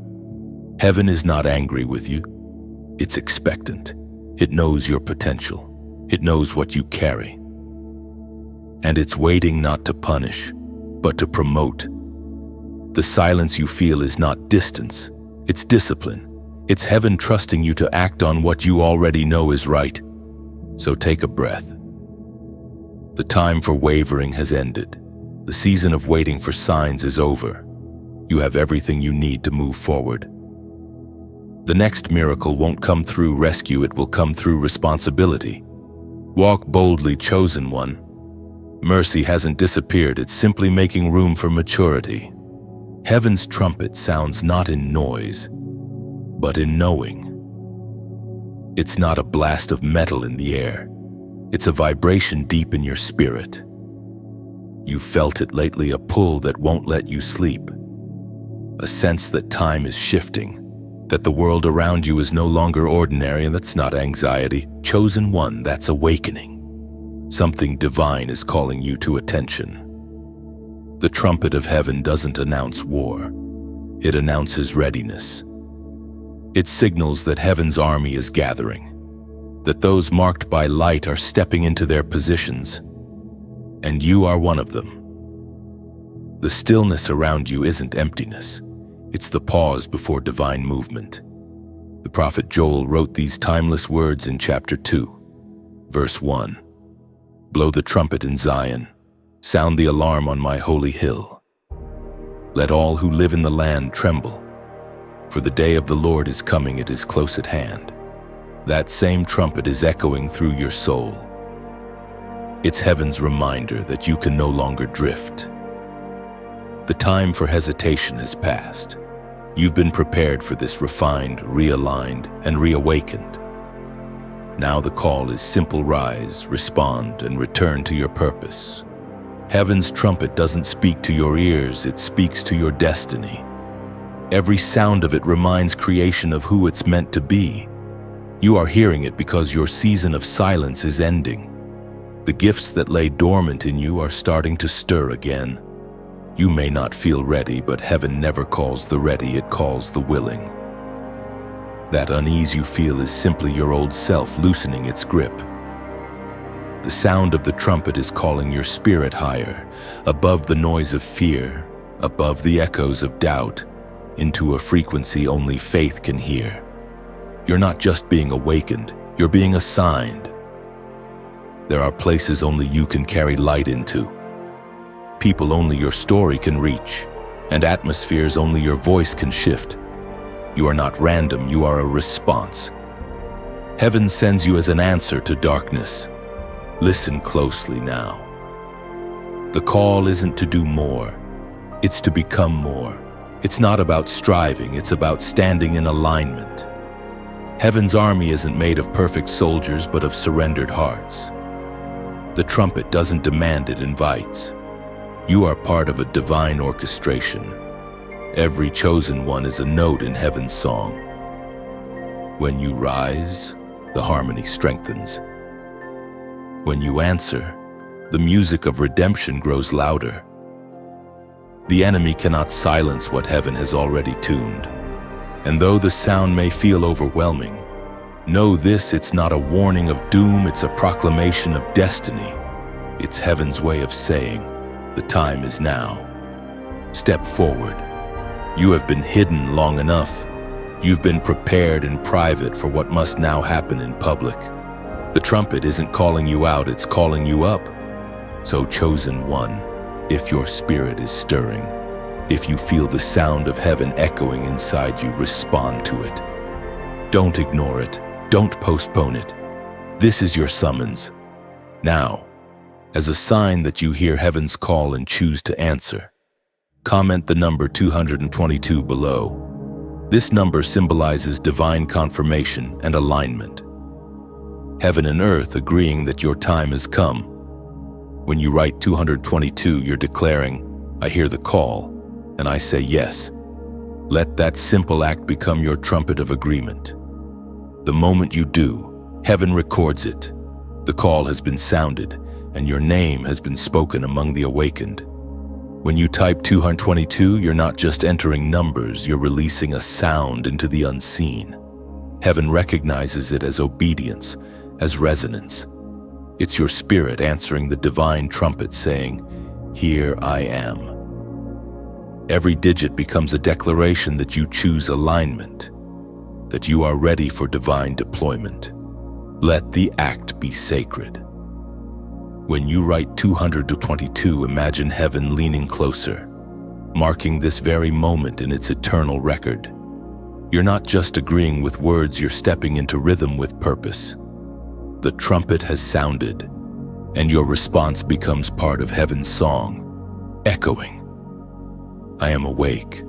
Speaker 1: Heaven is not angry with you. It's expectant. It knows your potential. It knows what you carry. And it's waiting not to punish, but to promote. The silence you feel is not distance. It's discipline. It's heaven trusting you to act on what you already know is right. So take a breath. The time for wavering has ended. The season of waiting for signs is over. You have everything you need to move forward. The next miracle won't come through rescue, it will come through responsibility. Walk boldly, chosen one. Mercy hasn't disappeared, it's simply making room for maturity. Heaven's trumpet sounds not in noise, but in knowing. It's not a blast of metal in the air. It's a vibration deep in your spirit. You felt it lately, a pull that won't let you sleep. A sense that time is shifting, that the world around you is no longer ordinary, and that's not anxiety. Chosen one, that's awakening. Something divine is calling you to attention. The trumpet of heaven doesn't announce war. It announces readiness. It signals that heaven's army is gathering, that those marked by light are stepping into their positions, and you are one of them. The stillness around you isn't emptiness. It's the pause before divine movement. The prophet Joel wrote these timeless words in chapter 2, verse 1. Blow the trumpet in Zion, sound the alarm on my holy hill. Let all who live in the land tremble, for the day of the Lord is coming, it is close at hand. That same trumpet is echoing through your soul. It's heaven's reminder that you can no longer drift. The time for hesitation has passed. You've been prepared for this, refined, realigned, and reawakened. Now the call is simple: rise, respond, and return to your purpose. Heaven's trumpet doesn't speak to your ears, it speaks to your destiny. Every sound of it reminds creation of who it's meant to be. You are hearing it because your season of silence is ending. The gifts that lay dormant in you are starting to stir again. You may not feel ready, but heaven never calls the ready, it calls the willing. That unease you feel is simply your old self loosening its grip. The sound of the trumpet is calling your spirit higher, above the noise of fear, above the echoes of doubt, into a frequency only faith can hear. You're not just being awakened, you're being assigned. There are places only you can carry light into, people only your story can reach, and atmospheres only your voice can shift. You are not random, you are a response. Heaven sends you as an answer to darkness. Listen closely now. The call isn't to do more, it's to become more. It's not about striving, it's about standing in alignment. Heaven's army isn't made of perfect soldiers, but of surrendered hearts. The trumpet doesn't demand, it invites. You are part of a divine orchestration. Every chosen one is a note in heaven's song. When you rise, the harmony strengthens. When you answer, the music of redemption grows louder. The enemy cannot silence what heaven has already tuned. And though the sound may feel overwhelming, know this: it's not a warning of doom, it's a proclamation of destiny. It's heaven's way of saying, the time is now. Step forward. You have been hidden long enough. You've been prepared in private for what must now happen in public. The trumpet isn't calling you out, it's calling you up. So, chosen one, if your spirit is stirring, if you feel the sound of heaven echoing inside you, respond to it. Don't ignore it. Don't postpone it. This is your summons. Now, as a sign that you hear heaven's call and choose to answer, comment the number 222 below. This number symbolizes divine confirmation and alignment. Heaven and earth agreeing that your time has come. When you write 222, you're declaring, I hear the call, and I say yes. Let that simple act become your trumpet of agreement. The moment you do, heaven records it. The call has been sounded, and your name has been spoken among the awakened. When you type 222, you're not just entering numbers, you're releasing a sound into the unseen. Heaven recognizes it as obedience, as resonance. It's your spirit answering the divine trumpet saying, here I am. Every digit becomes a declaration that you choose alignment, that you are ready for divine deployment. Let the act be sacred. When you write 222, imagine heaven leaning closer, marking this very moment in its eternal record. You're not just agreeing with words, you're stepping into rhythm with purpose. The trumpet has sounded, and your response becomes part of heaven's song, echoing. I am awake.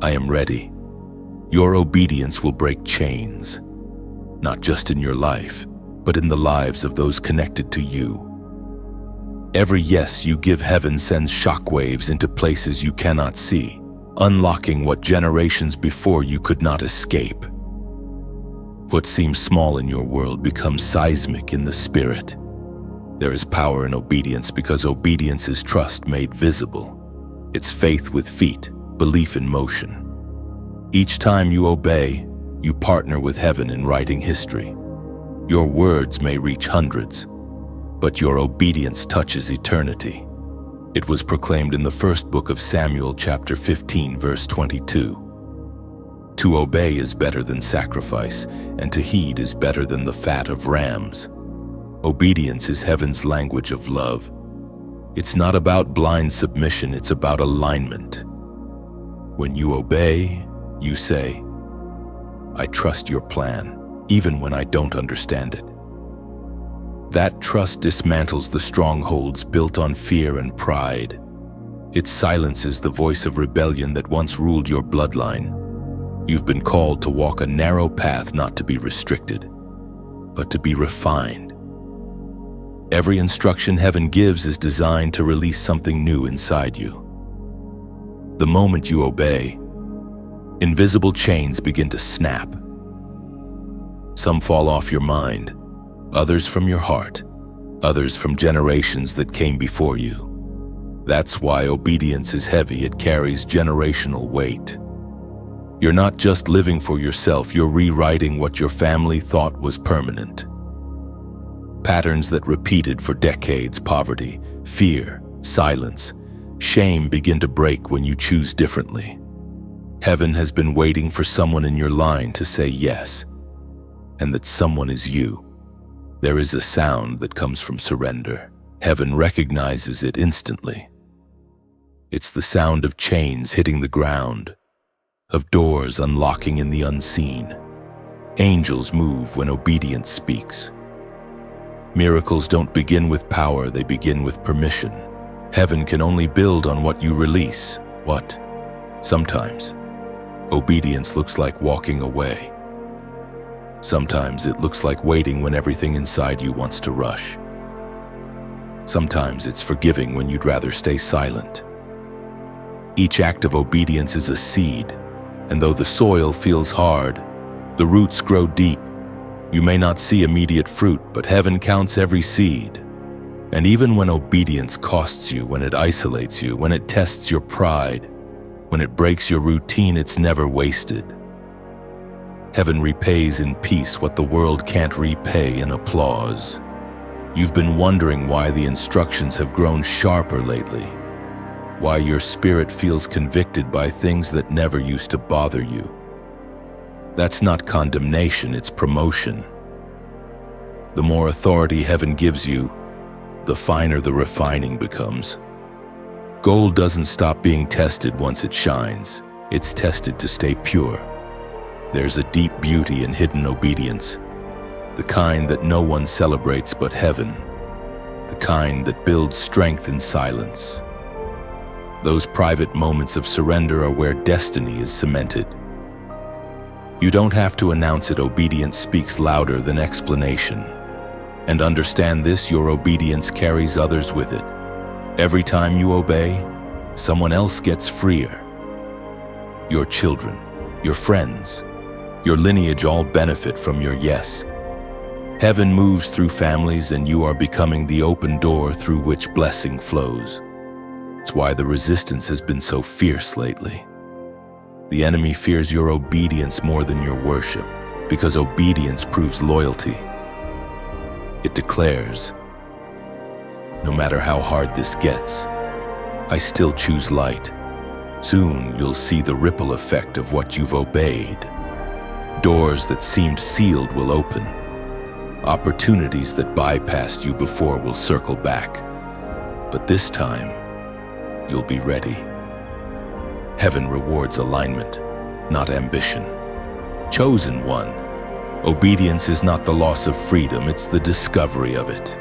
Speaker 1: I am ready. Your obedience will break chains, not just in your life, but in the lives of those connected to you. Every yes you give heaven sends shockwaves into places you cannot see, unlocking what generations before you could not escape. What seems small in your world becomes seismic in the spirit. There is power in obedience because obedience is trust made visible. It's faith with feet, belief in motion. Each time you obey, you partner with heaven in writing history. Your words may reach hundreds, but your obedience touches eternity. It was proclaimed in the first book of Samuel, chapter 15, verse 22. To obey is better than sacrifice, and to heed is better than the fat of rams. Obedience is heaven's language of love. It's not about blind submission, it's about alignment. When you obey, you say, I trust your plan, even when I don't understand it. That trust dismantles the strongholds built on fear and pride. It silences the voice of rebellion that once ruled your bloodline. You've been called to walk a narrow path, not to be restricted, but to be refined. Every instruction heaven gives is designed to release something new inside you. The moment you obey, invisible chains begin to snap. Some fall off your mind, others from your heart, others from generations that came before you. That's why obedience is heavy. It carries generational weight. You're not just living for yourself, you're rewriting what your family thought was permanent. Patterns that repeated for decades, poverty, fear, silence, shame begin to break when you choose differently. Heaven has been waiting for someone in your line to say yes, and that someone is you. There is a sound that comes from surrender. Heaven recognizes it instantly. It's the sound of chains hitting the ground, of doors unlocking in the unseen. Angels move when obedience speaks. Miracles don't begin with power, they begin with permission. Heaven can only build on what you release. What? Sometimes, obedience looks like walking away. Sometimes it looks like waiting when everything inside you wants to rush. Sometimes it's forgiving when you'd rather stay silent. Each act of obedience is a seed, and though the soil feels hard, the roots grow deep. You may not see immediate fruit, but heaven counts every seed. And even when obedience costs you, when it isolates you, when it tests your pride, when it breaks your routine, it's never wasted. Heaven repays in peace what the world can't repay in applause. You've been wondering why the instructions have grown sharper lately, why your spirit feels convicted by things that never used to bother you. That's not condemnation, it's promotion. The more authority heaven gives you, the finer the refining becomes. Gold doesn't stop being tested once it shines. It's tested to stay pure. There's a deep beauty in hidden obedience, the kind that no one celebrates but heaven, the kind that builds strength in silence. Those private moments of surrender are where destiny is cemented. You don't have to announce it, obedience speaks louder than explanation. And understand this, your obedience carries others with it. Every time you obey, someone else gets freer. Your children, your friends, your lineage all benefit from your yes. Heaven moves through families, and you are becoming the open door through which blessing flows. It's why the resistance has been so fierce lately. The enemy fears your obedience more than your worship, because obedience proves loyalty. It declares, no matter how hard this gets, I still choose light. Soon you'll see the ripple effect of what you've obeyed. Doors that seemed sealed will open. Opportunities that bypassed you before will circle back. But this time, you'll be ready. Heaven rewards alignment, not ambition. Chosen one. Obedience is not the loss of freedom, it's the discovery of it.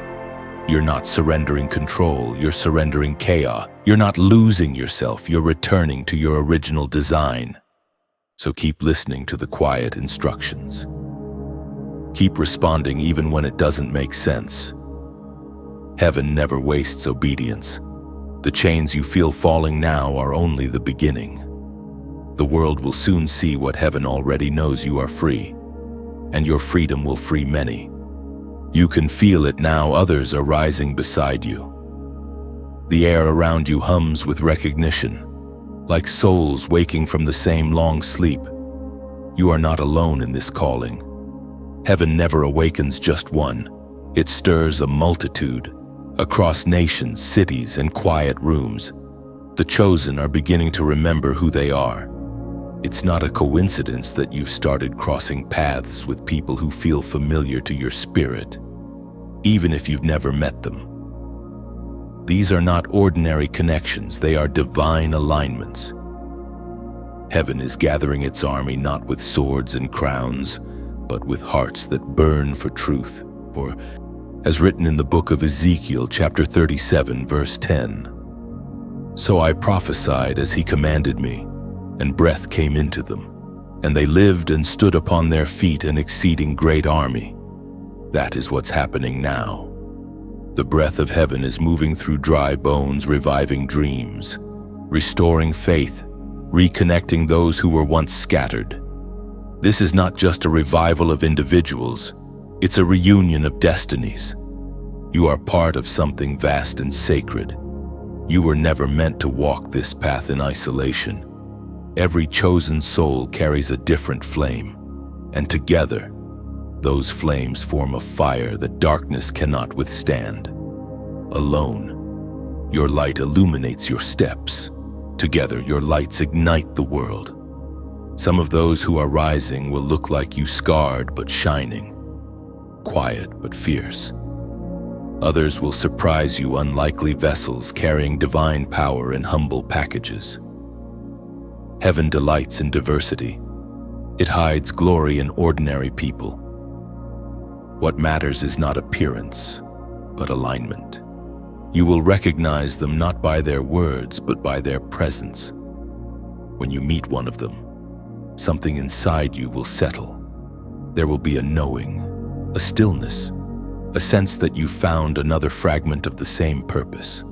Speaker 1: You're not surrendering control, you're surrendering chaos. You're not losing yourself, you're returning to your original design. So keep listening to the quiet instructions. Keep responding even when it doesn't make sense. Heaven never wastes obedience. The chains you feel falling now are only the beginning. The world will soon see what heaven already knows: you are free, and your freedom will free many. You can feel it now, others are rising beside you. The air around you hums with recognition, like souls waking from the same long sleep. You are not alone in this calling. Heaven never awakens just one. It stirs a multitude, across nations, cities, and quiet rooms. The chosen are beginning to remember who they are. It's not a coincidence that you've started crossing paths with people who feel familiar to your spirit, even if you've never met them. These are not ordinary connections, they are divine alignments. Heaven is gathering its army not with swords and crowns, but with hearts that burn for truth. For, as written in the book of Ezekiel, chapter 37, verse 10, So I prophesied as he commanded me, and breath came into them, and they lived and stood upon their feet, an exceeding great army. That is what's happening now. The breath of heaven is moving through dry bones, reviving dreams, restoring faith, reconnecting those who were once scattered. This is not just a revival of individuals, it's a reunion of destinies. You are part of something vast and sacred. You were never meant to walk this path in isolation. Every chosen soul carries a different flame, and together, those flames form a fire that darkness cannot withstand. Alone, your light illuminates your steps. Together, your lights ignite the world. Some of those who are rising will look like you, scarred but shining, quiet but fierce. Others will surprise you, unlikely vessels carrying divine power in humble packages. Heaven delights in diversity. It hides glory in ordinary people. What matters is not appearance, but alignment. You will recognize them not by their words, but by their presence. When you meet one of them, something inside you will settle. There will be a knowing, a stillness, a sense that you found another fragment of the same purpose.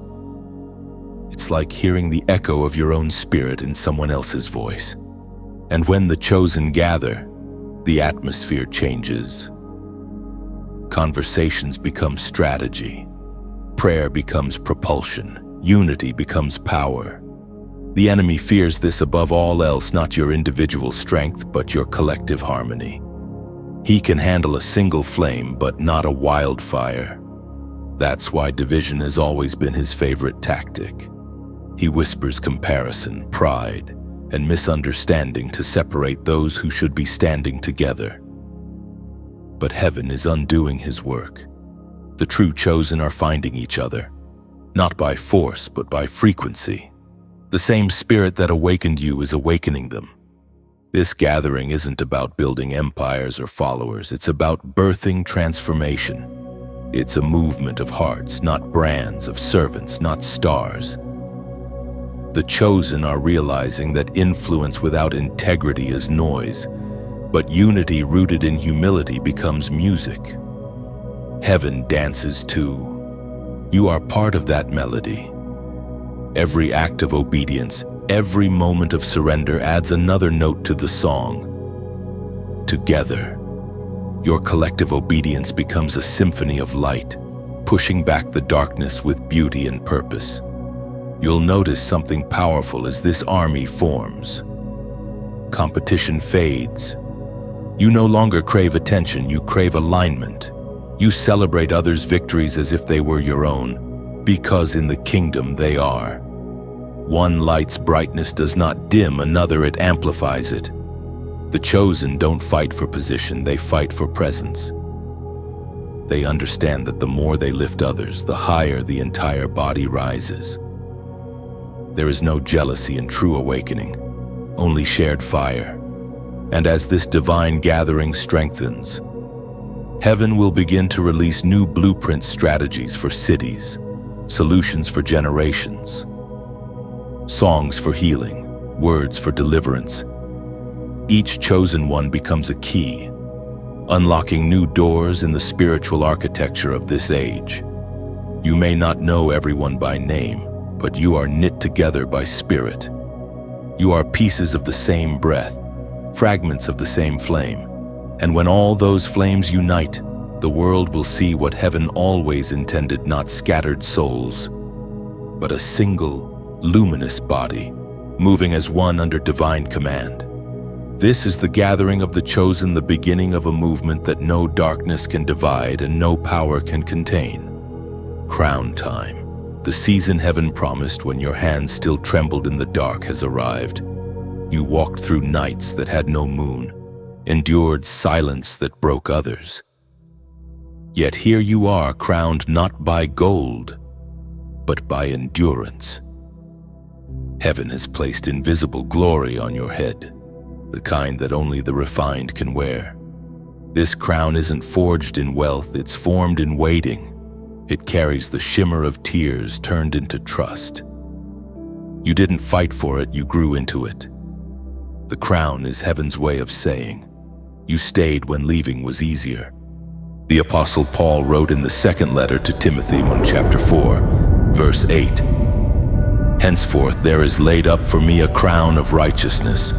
Speaker 1: It's like hearing the echo of your own spirit in someone else's voice. And when the chosen gather, the atmosphere changes. Conversations become strategy. Prayer becomes propulsion. Unity becomes power. The enemy fears this above all else, not your individual strength, but your collective harmony. He can handle a single flame, but not a wildfire. That's why division has always been his favorite tactic. He whispers comparison, pride, and misunderstanding to separate those who should be standing together. But heaven is undoing his work. The true chosen are finding each other, not by force, but by frequency. The same spirit that awakened you is awakening them. This gathering isn't about building empires or followers. It's about birthing transformation. It's a movement of hearts, not brands, of servants, not stars. The chosen are realizing that influence without integrity is noise, but unity rooted in humility becomes music. Heaven dances too. You are part of that melody. Every act of obedience, every moment of surrender adds another note to the song. Together, your collective obedience becomes a symphony of light, pushing back the darkness with beauty and purpose. You'll notice something powerful as this army forms. Competition fades. You no longer crave attention, you crave alignment. You celebrate others' victories as if they were your own, because in the kingdom they are. One light's brightness does not dim another, it amplifies it. The chosen don't fight for position, they fight for presence. They understand that the more they lift others, the higher the entire body rises. There is no jealousy in true awakening, only shared fire. And as this divine gathering strengthens, heaven will begin to release new blueprint strategies for cities, solutions for generations, songs for healing, words for deliverance. Each chosen one becomes a key, unlocking new doors in the spiritual architecture of this age. You may not know everyone by name, but you are knit together by spirit. You are pieces of the same breath, fragments of the same flame. And when all those flames unite, the world will see what heaven always intended, not scattered souls, but a single, luminous body, moving as one under divine command. This is the gathering of the chosen, the beginning of a movement that no darkness can divide and no power can contain. Crown time. The season heaven promised when your hands still trembled in the dark has arrived. You walked through nights that had no moon, endured silence that broke others. Yet here you are, crowned not by gold, but by endurance. Heaven has placed invisible glory on your head, the kind that only the refined can wear. This crown isn't forged in wealth, it's formed in waiting. It carries the shimmer of tears turned into trust. You didn't fight for it, you grew into it. The crown is heaven's way of saying, you stayed when leaving was easier. The Apostle Paul wrote in the second letter to Timothy in chapter 4, verse 8, "Henceforth there is laid up for me a crown of righteousness,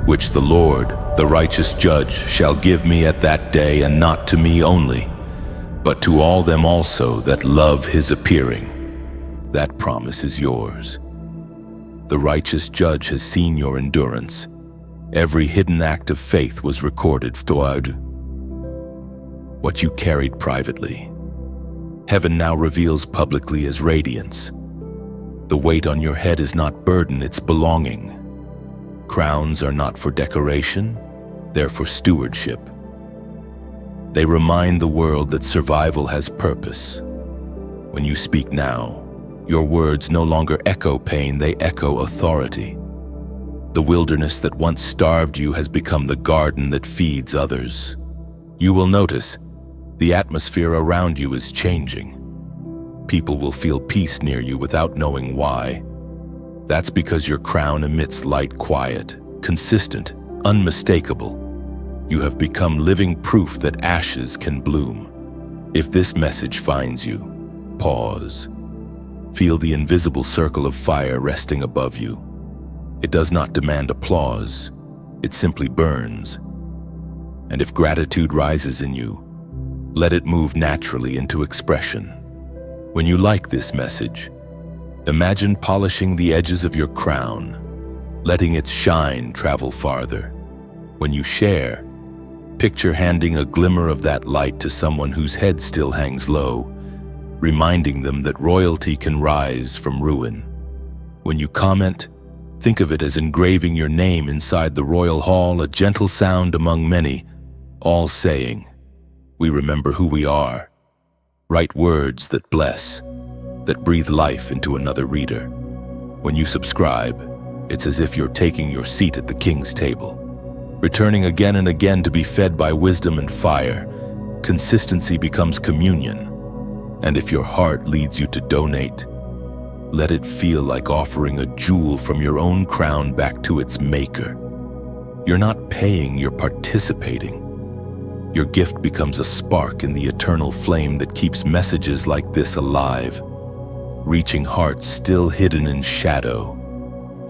Speaker 1: which the Lord, the righteous judge, shall give me at that day, and not to me only, but to all them also that love his appearing." That promise is yours. The righteous judge has seen your endurance. Every hidden act of faith was recorded toward what you carried privately. Heaven now reveals publicly as radiance. The weight on your head is not burden, it's belonging. Crowns are not for decoration, they're for stewardship. They remind the world that survival has purpose. When you speak now, your words no longer echo pain, they echo authority. The wilderness that once starved you has become the garden that feeds others. You will notice the atmosphere around you is changing. People will feel peace near you without knowing why. That's because your crown emits light, quiet, consistent, unmistakable. You have become living proof that ashes can bloom. If this message finds you, pause. Feel the invisible circle of fire resting above you. It does not demand applause, it simply burns. And if gratitude rises in you, let it move naturally into expression. When you like this message, imagine polishing the edges of your crown, letting its shine travel farther. When you share, picture handing a glimmer of that light to someone whose head still hangs low, reminding them that royalty can rise from ruin. When you comment, think of it as engraving your name inside the royal hall, a gentle sound among many, all saying, "We remember who we are." Write words that bless, that breathe life into another reader. When you subscribe, it's as if you're taking your seat at the king's table, returning again and again to be fed by wisdom and fire. Consistency becomes communion. And if your heart leads you to donate, let it feel like offering a jewel from your own crown back to its maker. You're not paying, you're participating. Your gift becomes a spark in the eternal flame that keeps messages like this alive, reaching hearts still hidden in shadow.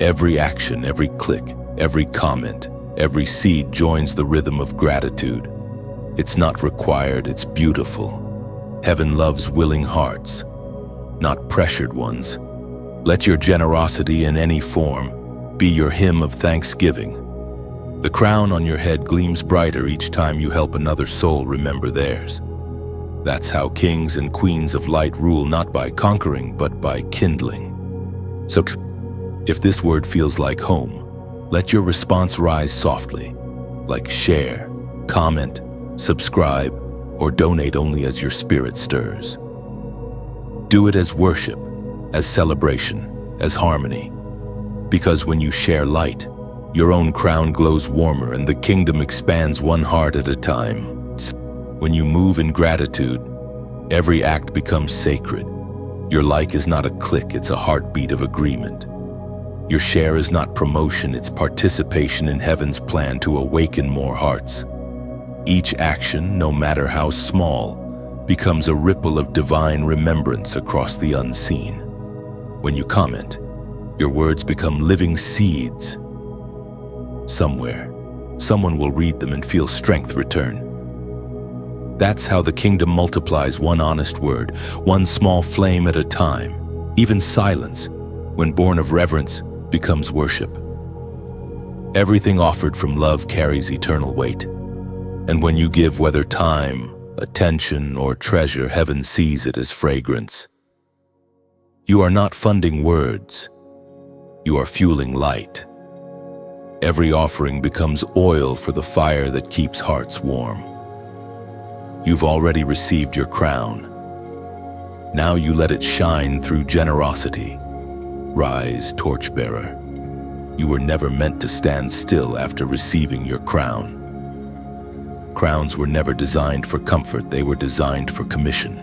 Speaker 1: Every action, every click, every comment, every seed joins the rhythm of gratitude. It's not required, it's beautiful. Heaven loves willing hearts, not pressured ones. Let your generosity in any form be your hymn of thanksgiving. The crown on your head gleams brighter each time you help another soul remember theirs. That's how kings and queens of light rule, not by conquering, but by kindling. So, if this word feels like home, let your response rise softly, like share, comment, subscribe, or donate only as your spirit stirs. Do it as worship, as celebration, as harmony. Because when you share light, your own crown glows warmer and the kingdom expands one heart at a time. When you move in gratitude, every act becomes sacred. Your like is not a click, it's a heartbeat of agreement. Your share is not promotion, it's participation in heaven's plan to awaken more hearts. Each action, no matter how small, becomes a ripple of divine remembrance across the unseen. When you comment, your words become living seeds. Somewhere, someone will read them and feel strength return. That's how the kingdom multiplies, one honest word, one small flame at a time. Even silence, when born of reverence, becomes worship. Everything offered from love carries eternal weight. And when you give, whether time, attention, or treasure, heaven sees it as fragrance. You are not funding words, you are fueling light. Every offering becomes oil for the fire that keeps hearts warm. You've already received your crown. Now you let it shine through generosity. Rise, torchbearer. You were never meant to stand still after receiving your crown. Crowns were never designed for comfort, they were designed for commission.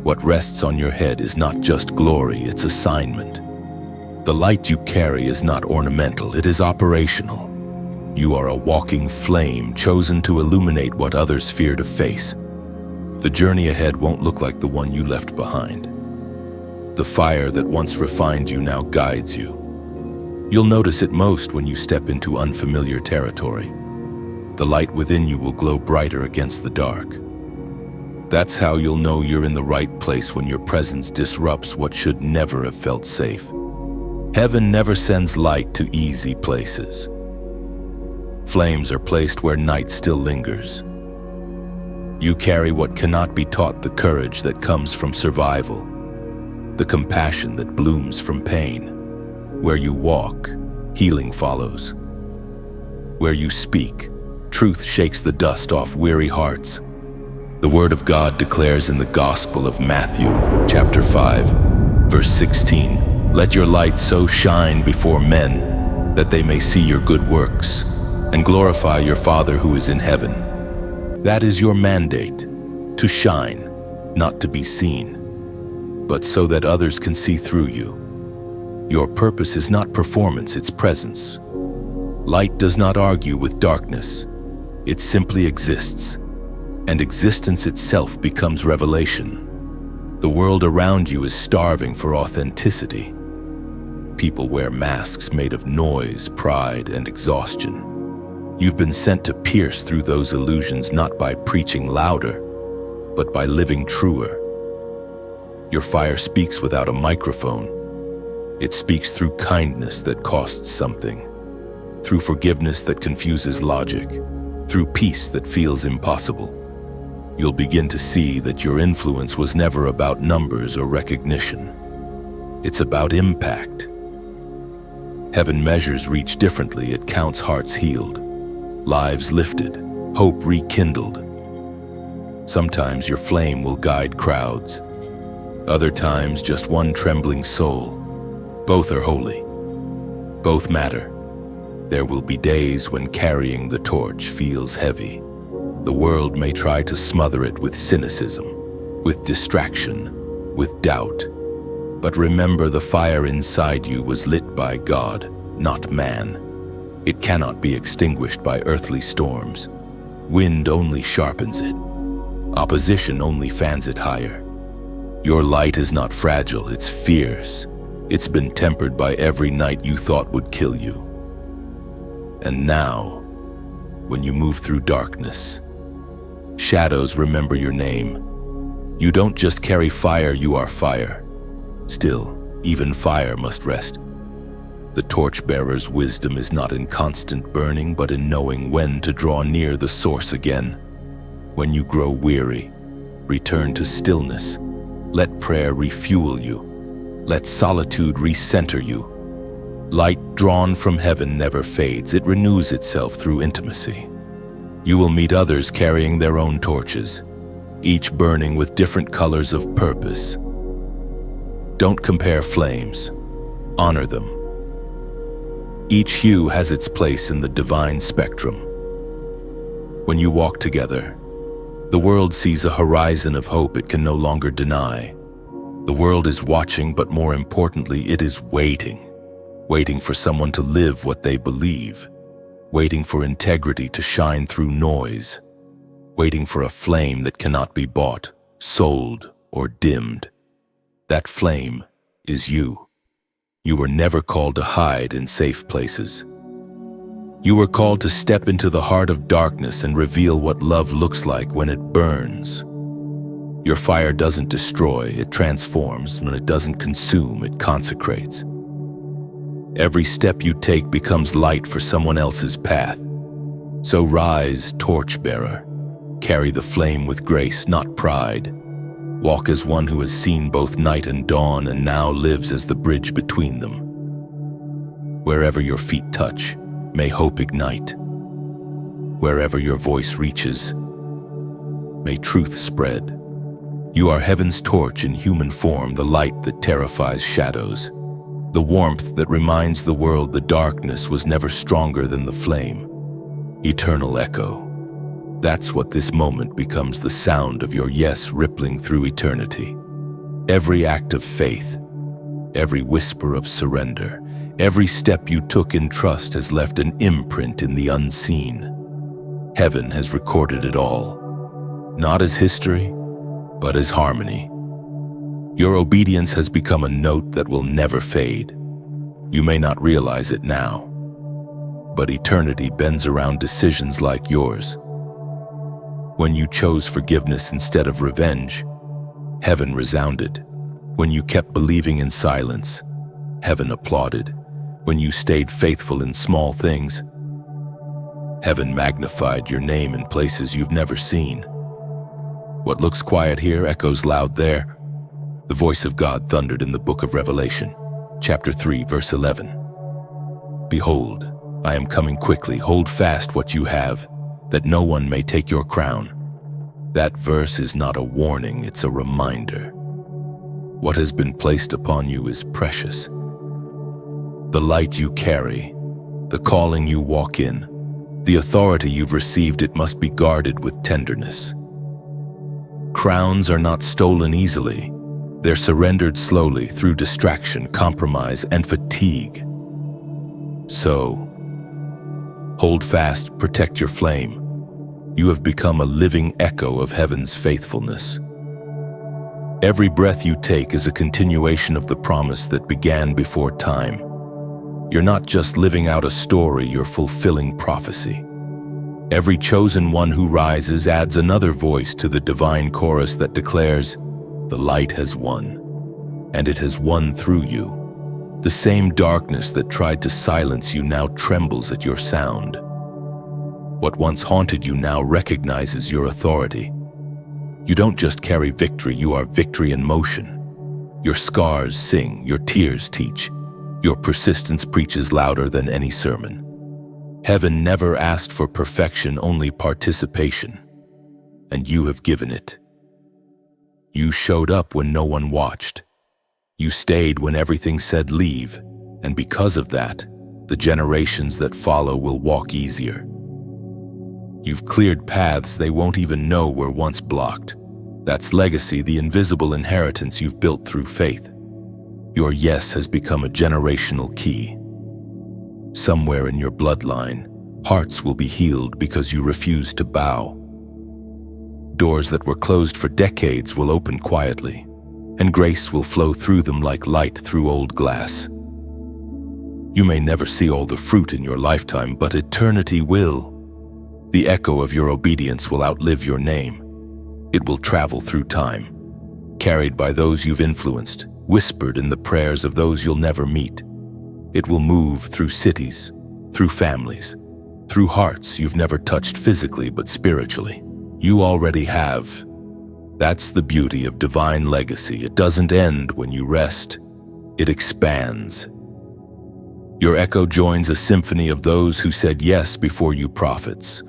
Speaker 1: What rests on your head is not just glory, it's assignment. The light you carry is not ornamental, it is operational. You are a walking flame chosen to illuminate what others fear to face. The journey ahead won't look like the one you left behind. The fire that once refined you now guides you. You'll notice it most when you step into unfamiliar territory. The light within you will glow brighter against the dark. That's how you'll know you're in the right place when your presence disrupts what should never have felt safe. Heaven never sends light to easy places. Flames are placed where night still lingers. You carry what cannot be taught, the courage that comes from survival, the compassion that blooms from pain. Where you walk, healing follows. Where you speak, truth shakes the dust off weary hearts. The Word of God declares in the Gospel of Matthew, chapter 5, verse 16, "Let your light so shine before men that they may see your good works and glorify your Father who is in heaven." That is your mandate, to shine, not to be seen, but so that others can see through you. Your purpose is not performance, it's presence. Light does not argue with darkness. It simply exists, and existence itself becomes revelation. The world around you is starving for authenticity. People wear masks made of noise, pride, and exhaustion. You've been sent to pierce through those illusions not by preaching louder, but by living truer. Your fire speaks without a microphone. It speaks through kindness that costs something, through forgiveness that confuses logic, through peace that feels impossible. You'll begin to see that your influence was never about numbers or recognition. It's about impact. Heaven measures reach differently. It counts hearts healed, lives lifted, hope rekindled. Sometimes your flame will guide crowds. Other times, just one trembling soul. Both are holy. Both matter. There will be days when carrying the torch feels heavy. The world may try to smother it with cynicism, with distraction, with doubt. But remember, the fire inside you was lit by God, not man. It cannot be extinguished by earthly storms. Wind only sharpens it. Opposition only fans it higher. Your light is not fragile, it's fierce. It's been tempered by every night you thought would kill you. And now, when you move through darkness, shadows remember your name. You don't just carry fire, you are fire. Still, even fire must rest. The torchbearer's wisdom is not in constant burning, but in knowing when to draw near the source again. When you grow weary, return to stillness. Let prayer refuel you. Let solitude recenter you. Light drawn from heaven never fades. It renews itself through intimacy. You will meet others carrying their own torches, each burning with different colors of purpose. Don't compare flames. Honor them. Each hue has its place in the divine spectrum. When you walk together, the world sees a horizon of hope it can no longer deny. The world is watching, but more importantly, it is waiting for someone to live what they believe, waiting for integrity to shine through noise, waiting for a flame that cannot be bought, sold, or dimmed. That flame is you. You were never called to hide in safe places. You were called to step into the heart of darkness and reveal what love looks like when it burns. Your fire doesn't destroy, it transforms. When it doesn't consume, it consecrates. Every step you take becomes light for someone else's path. So rise, torchbearer. Carry the flame with grace, not pride. Walk as one who has seen both night and dawn and now lives as the bridge between them. Wherever your feet touch, may hope ignite. Wherever your voice reaches, may truth spread. You are heaven's torch in human form, the light that terrifies shadows, the warmth that reminds the world the darkness was never stronger than the flame. Eternal echo. That's what this moment becomes, the sound of your yes rippling through eternity. Every act of faith, every whisper of surrender, every step you took in trust has left an imprint in the unseen. Heaven has recorded it all, not as history, but as harmony. Your obedience has become a note that will never fade. You may not realize it now, but eternity bends around decisions like yours. When you chose forgiveness instead of revenge, heaven resounded. When you kept believing in silence, heaven applauded. When you stayed faithful in small things, heaven magnified your name in places you've never seen. What looks quiet here echoes loud there. The voice of God thundered in the book of Revelation, chapter 3, verse 11. Behold, I am coming quickly. Hold fast what you have, that no one may take your crown. That verse is not a warning, it's a reminder. What has been placed upon you is precious. The light you carry, the calling you walk in, the authority you've received, it must be guarded with tenderness. Crowns are not stolen easily. They're surrendered slowly through distraction, compromise, and fatigue. So, hold fast, protect your flame. You have become a living echo of heaven's faithfulness. Every breath you take is a continuation of the promise that began before time. You're not just living out a story, you're fulfilling prophecy. Every chosen one who rises adds another voice to the divine chorus that declares, the light has won, and it has won through you. The same darkness that tried to silence you now trembles at your sound. What once haunted you now recognizes your authority. You don't just carry victory, you are victory in motion. Your scars sing, your tears teach. Your persistence preaches louder than any sermon. Heaven never asked for perfection, only participation. And you have given it. You showed up when no one watched. You stayed when everything said leave, and because of that, the generations that follow will walk easier. You've cleared paths they won't even know were once blocked. That's legacy, the invisible inheritance you've built through faith. Your yes has become a generational key. Somewhere in your bloodline, hearts will be healed because you refuse to bow. Doors that were closed for decades will open quietly, and grace will flow through them like light through old glass. You may never see all the fruit in your lifetime, but eternity will. The echo of your obedience will outlive your name. It will travel through time, carried by those you've influenced, whispered in the prayers of those you'll never meet. It will move through cities, through families, through hearts you've never touched physically but spiritually. You already have. That's the beauty of divine legacy. It doesn't end when you rest. It expands. Your echo joins a symphony of those who said yes before you, prophets,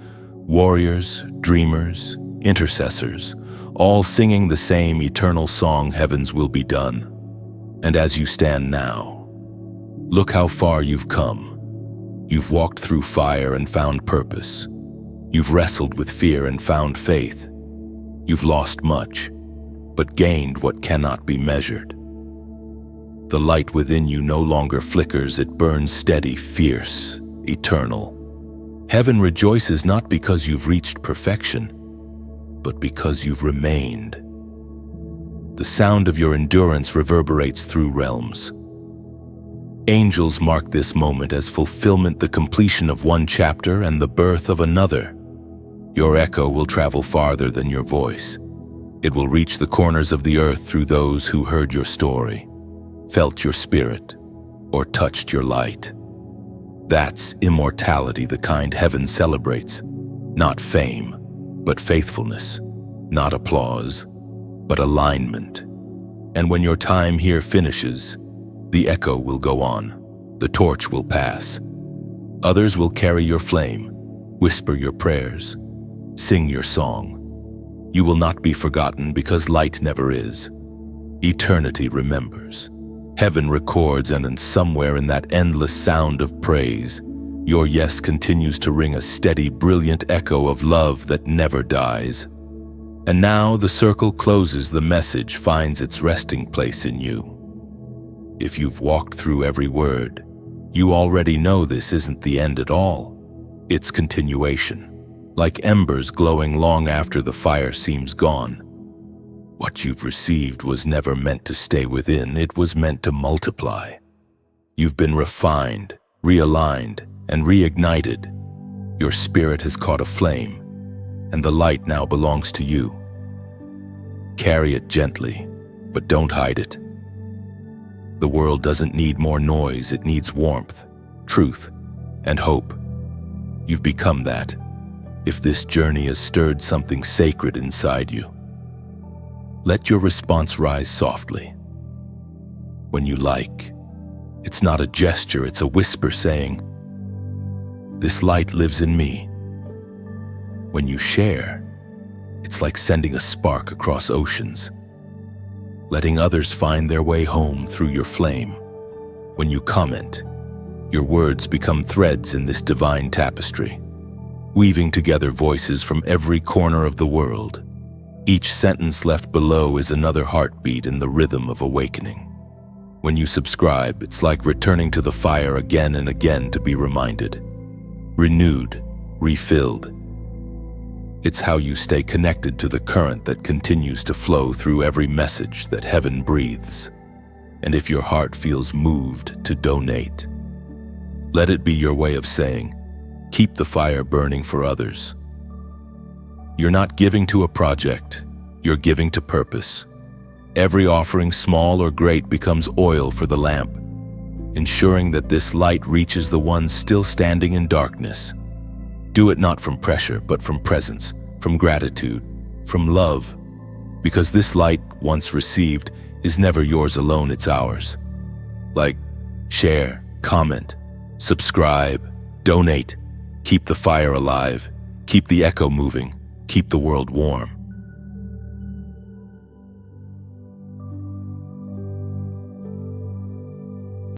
Speaker 1: warriors, dreamers, intercessors, all singing the same eternal song, heaven's will be done. And as you stand now, look how far you've come. You've walked through fire and found purpose. You've wrestled with fear and found faith. You've lost much, but gained what cannot be measured. The light within you no longer flickers, it burns steady, fierce, eternal. Heaven rejoices not because you've reached perfection, but because you've remained. The sound of your endurance reverberates through realms. Angels mark this moment as fulfillment, the completion of one chapter and the birth of another. Your echo will travel farther than your voice. It will reach the corners of the earth through those who heard your story, felt your spirit, or touched your light. That's immortality, the kind heaven celebrates. Not fame, but faithfulness. Not applause, but alignment. And when your time here finishes, the echo will go on. The torch will pass. Others will carry your flame, whisper your prayers, sing your song. You will not be forgotten because light never is. Eternity remembers. Heaven records, and somewhere in that endless sound of praise, your yes continues to ring a steady, brilliant echo of love that never dies. And now the circle closes, the message finds its resting place in you. If you've walked through every word, you already know this isn't the end at all. It's continuation, like embers glowing long after the fire seems gone. What you've received was never meant to stay within, it was meant to multiply. You've been refined, realigned, and reignited. Your spirit has caught a flame, and the light now belongs to you. Carry it gently, but don't hide it. The world doesn't need more noise, it needs warmth, truth, and hope. You've become that, if this journey has stirred something sacred inside you. Let your response rise softly. When you like, it's not a gesture, it's a whisper saying, "This light lives in me." When you share, it's like sending a spark across oceans, letting others find their way home through your flame. When you comment, your words become threads in this divine tapestry, weaving together voices from every corner of the world. Each sentence left below is another heartbeat in the rhythm of awakening. When you subscribe, it's like returning to the fire again and again to be reminded, renewed, refilled. It's how you stay connected to the current that continues to flow through every message that heaven breathes. And if your heart feels moved to donate, let it be your way of saying, keep the fire burning for others. You're not giving to a project, you're giving to purpose. Every offering, small or great, becomes oil for the lamp, ensuring that this light reaches the ones still standing in darkness. Do it not from pressure, but from presence, from gratitude, from love, because this light, once received, is never yours alone, it's ours. Like, share, comment, subscribe, donate, keep the fire alive, keep the echo moving, keep the world warm.